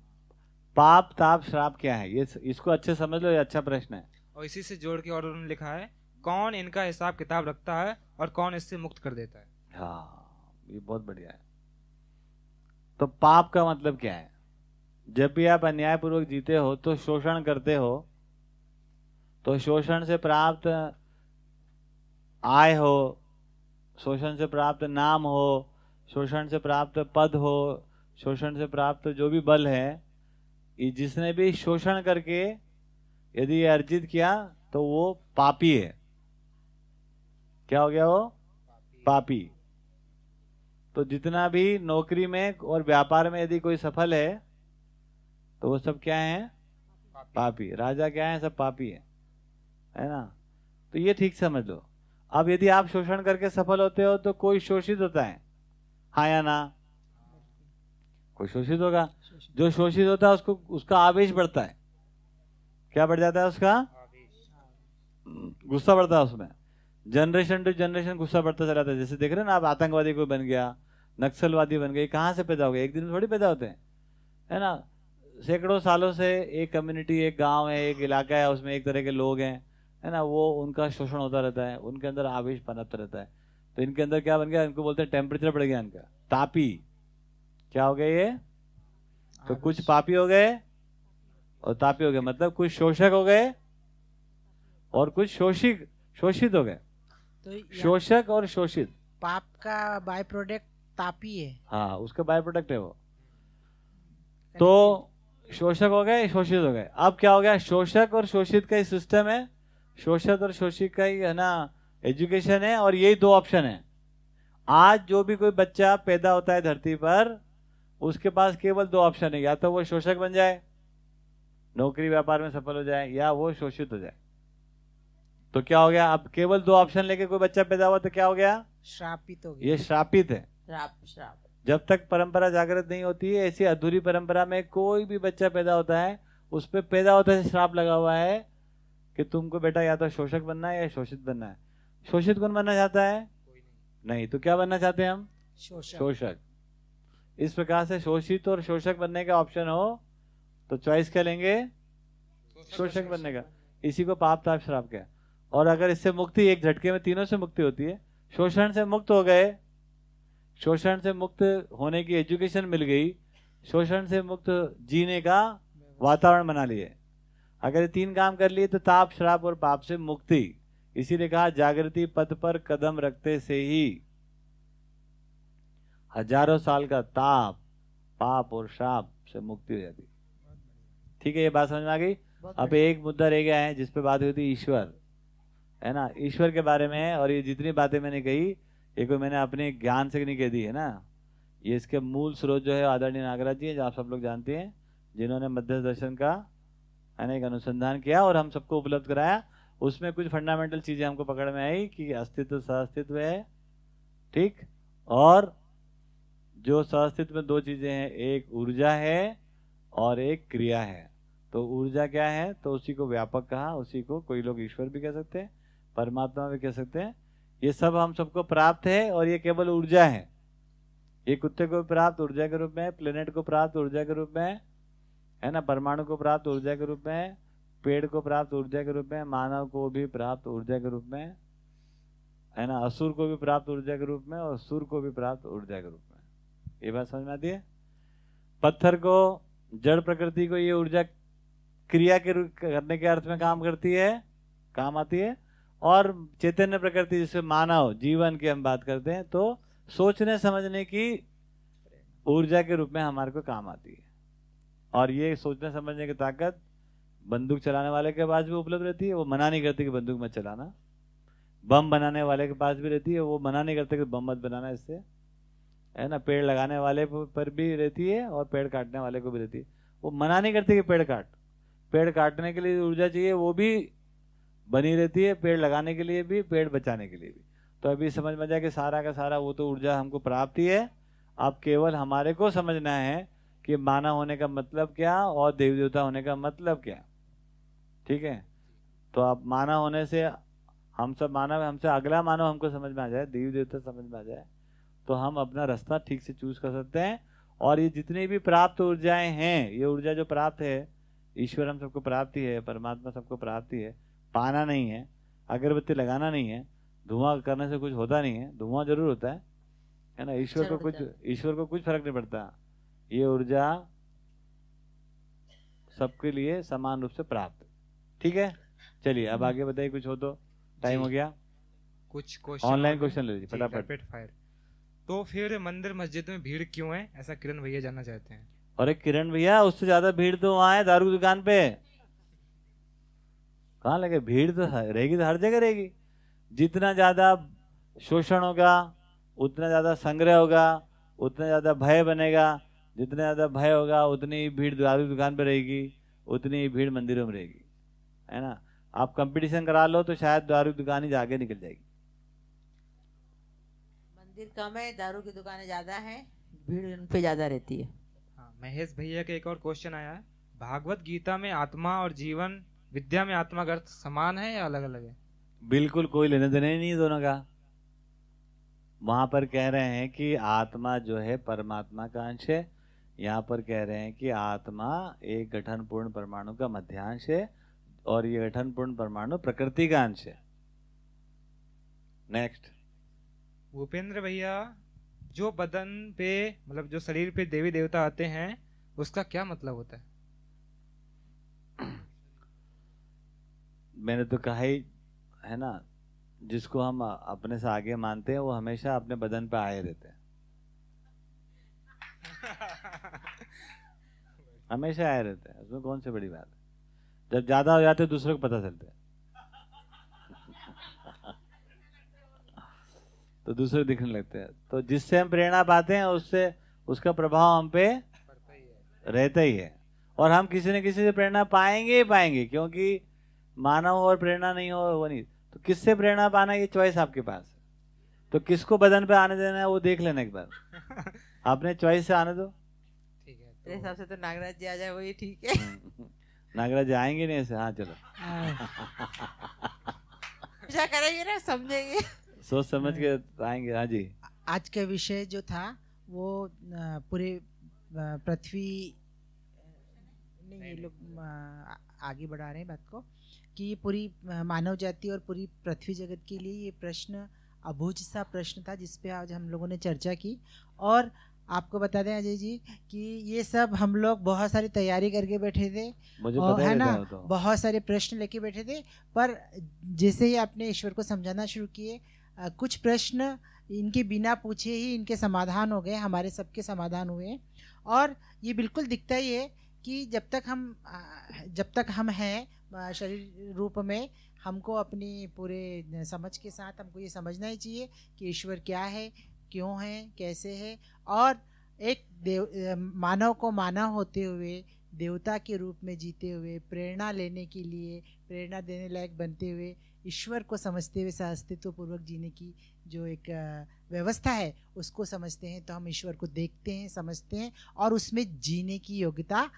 पाप ताप श्राप क्या है, ये इसको अच्छे समझ लो, ये अच्छा प्रश्न है। और इसी से जोड़ के और उन्होंने लिखा है, कौन इनका हिसाब किताब रखता है और कौन इससे मुक्त कर देता है? हाँ, ये बहुत बढ़िया है। तो पाप का मतलब क्या है? जब भी आप अन्यायपूर्वक जीते हो तो शोषण करते हो, तो शोषण से प्राप्त आय हो, शोषण से प्राप्त नाम हो, शोषण से प्राप्त पद हो, शोषण से प्राप्त जो भी बल है, जिसने भी शोषण करके यदि ये अर्जित किया तो वो पापी है। क्या हो गया वो? पापी। तो जितना भी नौकरी में और व्यापार में यदि कोई सफल है तो वो सब क्या है? पापी। राजा क्या है? सब पापी है ना? तो ये ठीक समझ लो। अब यदि आप शोषण करके सफल होते हो तो कोई शोषित होता है, हाँ या ना? कोई शोषित होगा। जो शोषित होता है उसको उसका आवेश बढ़ता है। क्या बढ़ जाता है? उसका गुस्सा बढ़ता है उसमें। जनरेशन टू जनरेशन गुस्सा बढ़ता चला जाता है। जैसे देख रहे हैं ना आप, आतंकवादी कोई बन गया, नक्सलवादी बन गए, कहाँ से पैदा हो गए? एक दिन में थोड़ी पैदा होते हैं, है ना? सैकड़ों सालों से एक कम्युनिटी, एक गांव है, एक इलाका है, उसमें एक तरह के लोग हैं, है ना? वो उनका शोषण होता रहता है, उनके अंदर आवेश पनपता रहता है। तो इनके अंदर क्या बन गया? इनको बोलते हैं टेम्परेचर बढ़ गया इनका, तापी। क्या हो गया ये? तो कुछ पापी हो गए और तापी हो गए, मतलब कुछ शोषक हो गए और कुछ शोषित हो गए। तो शोषक और शोषित, पाप का बाय प्रोडक्ट तापी है। हाँ, उसका बाय प्रोडक्ट है वो। तो शोषक हो गए, शोषित हो गए। अब क्या हो गया? शोषक और शोषित का ही सिस्टम है, शोषक और शोषित का ही, है ना, एजुकेशन है, और यही दो ऑप्शन है। आज जो भी कोई बच्चा पैदा होता है धरती पर, उसके पास केवल 2 ऑप्शन है, या तो वो शोषक बन जाए, नौकरी व्यापार में सफल हो जाए, या वो शोषित हो जाए। तो क्या हो गया, अब केवल 2 ऑप्शन लेके कोई बच्चा पैदा हुआ तो क्या हो गया, श्रापित हो गया। ये श्रापित है। श्राप। जब तक परंपरा जागृत नहीं होती है, ऐसी अधूरी परंपरा में कोई भी बच्चा पैदा होता है, उस पर पैदा होता है श्राप लगा हुआ है कि तुमको बेटा या तो शोषक बनना है या शोषित बनना है। शोषित कौन बनना चाहता है, नहीं, तो क्या बनना चाहते हैं हम, शोषक। इस प्रकार से शोषित और शोषक बनने का ऑप्शन हो तो चॉइस क्या लेंगे, शोषक बनने का। इसी को पाप ताप श्राप क्या। और अगर इससे मुक्ति, एक झटके में तीनों से मुक्ति होती है। शोषण से मुक्त हो गए, शोषण से मुक्त होने की एजुकेशन मिल गई, शोषण से मुक्त जीने का वातावरण बना लिए। अगर ये 3 काम कर लिए तो ताप श्राप और पाप से मुक्ति। इसीलिए कहा जागृति पथ पर कदम रखते से ही हजारों साल का ताप, पाप और श्राप से मुक्ति हो जाती। ठीक है, ये बात समझ में आ गई। अब एक मुद्दा रह गया है जिस पे बात हुई थी, ईश्वर, है ना। ईश्वर के बारे में, और ये जितनी बातें मैंने कही, ये कोई मैंने अपने ज्ञान से नहीं कह दी है ना। ये इसके मूल स्रोत जो है आदरणीय नागराज जी है, जो आप सब लोग जानते हैं, जिन्होंने मध्य दर्शन का एक अनुसंधान किया और हम सबको उपलब्ध कराया। उसमें कुछ फंडामेंटल चीजें हमको पकड़ में आई कि अस्तित्व सहअस्तित्व है, ठीक, और जो सहअस्तित्व में 2 चीजें हैं, एक ऊर्जा है और एक क्रिया है। तो ऊर्जा क्या है, तो उसी को व्यापक कहा, उसी को कोई लोग ईश्वर भी कह सकते हैं, परमात्मा भी कह सकते हैं। ये सब हम सबको प्राप्त है और ये केवल ऊर्जा है। ये कुत्ते को प्राप्त ऊर्जा के रूप में, प्लेनेट को प्राप्त ऊर्जा के रूप में, है ना, परमाणु को प्राप्त ऊर्जा के रूप में, पेड़ को प्राप्त ऊर्जा के रूप में, मानव को भी प्राप्त ऊर्जा के रूप में, है ना, असुर को भी प्राप्त ऊर्जा के रूप में और सुर को भी प्राप्त ऊर्जा के रूप में। ये बात समझ में आती है। पत्थर को, जड़ प्रकृति को ये ऊर्जा क्रिया के करने के अर्थ में काम करती है, काम आती है। और चैतन्य प्रकृति जिससे मानव जीवन की हम बात करते हैं, तो सोचने समझने की ऊर्जा के रूप में हमारे को काम आती है। और ये सोचने समझने की ताकत बंदूक चलाने वाले के पास भी उपलब्ध रहती है, वो मना नहीं करती कि बंदूक मत चलाना। बम बनाने वाले के पास भी रहती है, वो मना नहीं करते कि बम मत बनाना इससे, है ना। पेड़ लगाने वाले पर भी रहती है और पेड़ काटने वाले को भी रहती है। वो मना नहीं करते कि पेड़ काट, पेड़ काटने के लिए ऊर्जा चाहिए, वो भी बनी रहती है, पेड़ लगाने के लिए भी, पेड़ बचाने के लिए भी। तो अभी समझ में जाए कि सारा का सारा वो तो ऊर्जा हमको प्राप्त ही है। अब केवल हमारे को समझना है कि मानव होने का मतलब क्या और देवी देवता होने का मतलब क्या। ठीक है, तो अब मानव होने से हम सब मानव, हमसे अगला मानव हमको समझ में आ जाए, देवी देवता समझ में आ जाए, तो हम अपना रास्ता ठीक से चूज कर सकते हैं। और ये जितनी भी प्राप्त ऊर्जाएं हैं, ये ऊर्जा जो प्राप्त है, ईश्वर हम सबको प्राप्ति है, परमात्मा सबको प्राप्ति है, पाना नहीं है, अगरबत्ती लगाना नहीं है, धुआं करने से कुछ होता नहीं है, धुआं जरूर होता है ना। ईश्वर को कुछ फर्क नहीं पड़ता। ये ऊर्जा सबके लिए समान रूप से प्राप्त। ठीक है, चलिए अब आगे बताइए, कुछ हो तो, टाइम हो गया। कुछ क्वेश्चन, ऑनलाइन क्वेश्चन ले लीजिए फटाफट। फायर। तो फिर मंदिर मस्जिद में भीड़ क्यों है, ऐसा किरण भैया जानना चाहते हैं। अरे किरण भैया, उससे ज्यादा भीड़ तो वहां है दारू की दुकान पे। कहाँ लगे भीड़, तो रहेगी, तो हर जगह रहेगी। जितना ज्यादा शोषण होगा उतना ज्यादा संग्रह होगा, उतना ज्यादा भय बनेगा। जितना ज्यादा भय होगा उतनी ही भीड़ दारू की दुकान पे रहेगी, उतनी ही भीड़ मंदिरों में रहेगी, है ना। आप कंपटीशन करा लो तो शायद दारू की दुकान ही आगे निकल जाएगी। मंदिर कम है, दारू की दुकानें ज्यादा हैं, भीड़ उन पे ज्यादा रहती है। हाँ, महेश भैया का एक और क्वेश्चन आया है, भागवत गीता में आत्मा और जीवन विद्या में आत्मा का अर्थ समान है या अलग अलग है। बिल्कुल कोई लेने देने ही नहीं दोनों का। वहां पर कह रहे हैं कि आत्मा जो है परमात्मा का अंश है, यहाँ पर कह रहे हैं कि आत्मा एक गठन पूर्ण परमाणु का मध्यांश है और ये गठन पूर्ण परमाणु प्रकृति का अंश है। नेक्स्ट, भूपेंद्र भैया, जो बदन पे मतलब जो शरीर पे देवी देवता आते हैं उसका क्या मतलब होता है। मैंने तो कहा ही है ना, जिसको हम अपने से आगे मानते हैं वो हमेशा अपने बदन पे आए रहते हैं, हमेशा आए रहते हैं। उसमें कौन सी बड़ी बात है। जब ज्यादा हो जाते दूसरों को पता चलता है तो दूसरे दिखने लगते हैं। तो जिससे हम प्रेरणा पाते हैं उससे उसका प्रभाव हम पे रहता ही है, और हम किसी न किसी से प्रेरणा पाएंगे ही पाएंगे, क्योंकि मानव और प्रेरणा नहीं हो वो नहीं। तो किससे प्रेरणा पाना, ये चॉइस आपके पास है। तो किसको बदन पे आने देना है वो देख लेना एक बार, आपने चॉइस से आने दो। ठीक है, मेरे हिसाब से तो नागराज जी आ जाए वही ठीक है। नागराज जी आएंगे नहीं ऐसे? हाँ चलो क्या करेंगे ना, समझेंगे, सोच समझ के आएंगे। हाँ जी, आज का विषय जो था वो पूरे पृथ्वी नहीं, ये लोग आगे बढ़ा रहे हैं बात को कि ये पूरी मानव जाति और पूरी पृथ्वी जगत के लिए ये प्रश्न अबूझ सा प्रश्न था, जिस पे आज हम लोगों ने चर्चा की। और आपको बता दें अजय जी कि ये सब हम लोग बहुत सारी तैयारी करके बैठे थे, मुझे और पता है ना, तो। बहुत सारे प्रश्न लेके बैठे थे, पर जैसे ही आपने ईश्वर को समझाना शुरू किए, कुछ प्रश्न इनके बिना पूछे ही इनके समाधान हो गए, हमारे सबके समाधान हुए। और ये बिल्कुल दिखता ही है कि जब तक हम हैं शरीर रूप में, हमको अपनी पूरे समझ के साथ हमको ये समझना ही चाहिए कि ईश्वर क्या है, क्यों है, कैसे है। और एक मानव को मानव होते हुए, देवता के रूप में जीते हुए, प्रेरणा लेने के लिए, प्रेरणा देने लायक बनते हुए, ईश्वर को समझते हुए सहअस्तित्व पूर्वक जीने की जो एक व्यवस्था है उसको समझते हैं, तो हम ईश्वर को देखते हैं, समझते हैं और उसमें जीने की योग्यता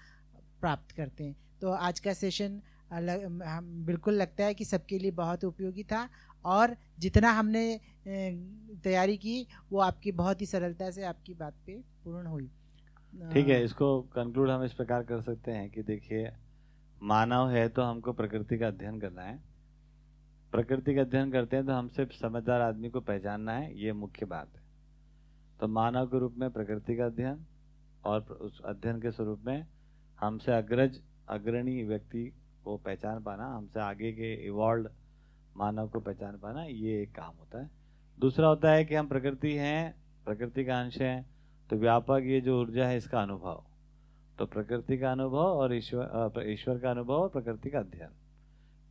प्राप्त करते हैं। तो आज का सेशन हम बिल्कुल लगता है कि सबके लिए बहुत उपयोगी था, और जितना हमने तैयारी की वो आपकी बहुत ही सरलता से आपकी बात पे पूर्ण हुई। ठीक है, इसको कंक्लूड हम इस प्रकार कर सकते हैं कि देखिए, मानव है तो हमको प्रकृति का अध्ययन करना है। प्रकृति का अध्ययन करते हैं तो हमसे समझदार आदमी को पहचानना है, ये मुख्य बात है। तो मानव के रूप में प्रकृति का अध्ययन, और उस अध्ययन के स्वरूप में हमसे अग्रणी व्यक्ति को पहचान पाना, हमसे आगे के इवॉल्व मानव को पहचान पाना, ये एक काम होता है। दूसरा होता है कि हम प्रकृति हैं, प्रकृति का अंश हैं, तो व्यापक ये जो ऊर्जा है इसका अनुभव। तो प्रकृति का अनुभव और ईश्वर का अनुभव और प्रकृति का अध्ययन,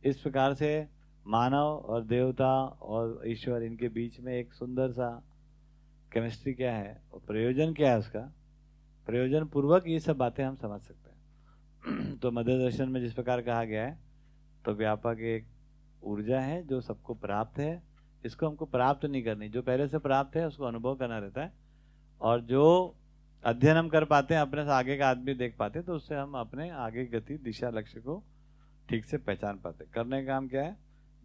इस प्रकार से मानव और देवता और ईश्वर, इनके बीच में एक सुंदर सा केमिस्ट्री क्या है और प्रयोजन क्या है, उसका प्रयोजन पूर्वक ये सब बातें हम समझ सकते हैं। तो मध्य दर्शन में जिस प्रकार कहा गया है, तो व्यापक एक ऊर्जा है जो सबको प्राप्त है, इसको हमको प्राप्त नहीं करनी, जो पहले से प्राप्त है उसको अनुभव करना रहता है। और जो अध्ययन हम कर पाते हैं, अपने से आगे का आदमी देख पाते हैं, तो उससे हम अपने आगे गति, दिशा, लक्ष्य को ठीक से पहचान पाते। करने का काम क्या है,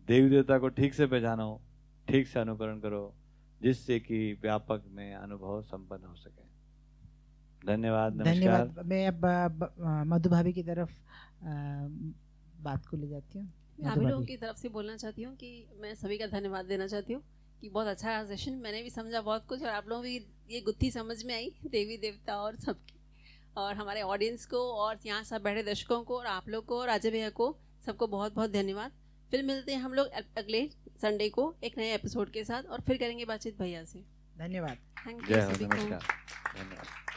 देवी देवता को ठीक से पहचानो, ठीक से अनुकरण करो, जिससे कि व्यापक में अनुभव संपन्न हो सके। धन्यवाद, नमस्कार। धन्यवाद। मैं अब मधु भाभी की तरफ बात को ले जाती हूँ। मैं आप लोगों की तरफ से बोलना चाहती हूँ कि मैं सभी का धन्यवाद देना चाहती हूँ कि बहुत अच्छा रहा सेशन। मैंने भी समझा बहुत कुछ, और आप लोगों की ये गुत्थी समझ में आई, देवी देवता और सबकी, और हमारे ऑडियंस को, और यहाँ सब बैठे दर्शकों को, और आप लोग को, और अजय भैया को, सबको बहुत बहुत धन्यवाद। फिर मिलते हैं हम लोग अगले संडे को एक नए एपिसोड के साथ, और फिर करेंगे बातचीत भैया से। धन्यवाद। थैंक यू सभी को। नमस्कार, धन्यवाद।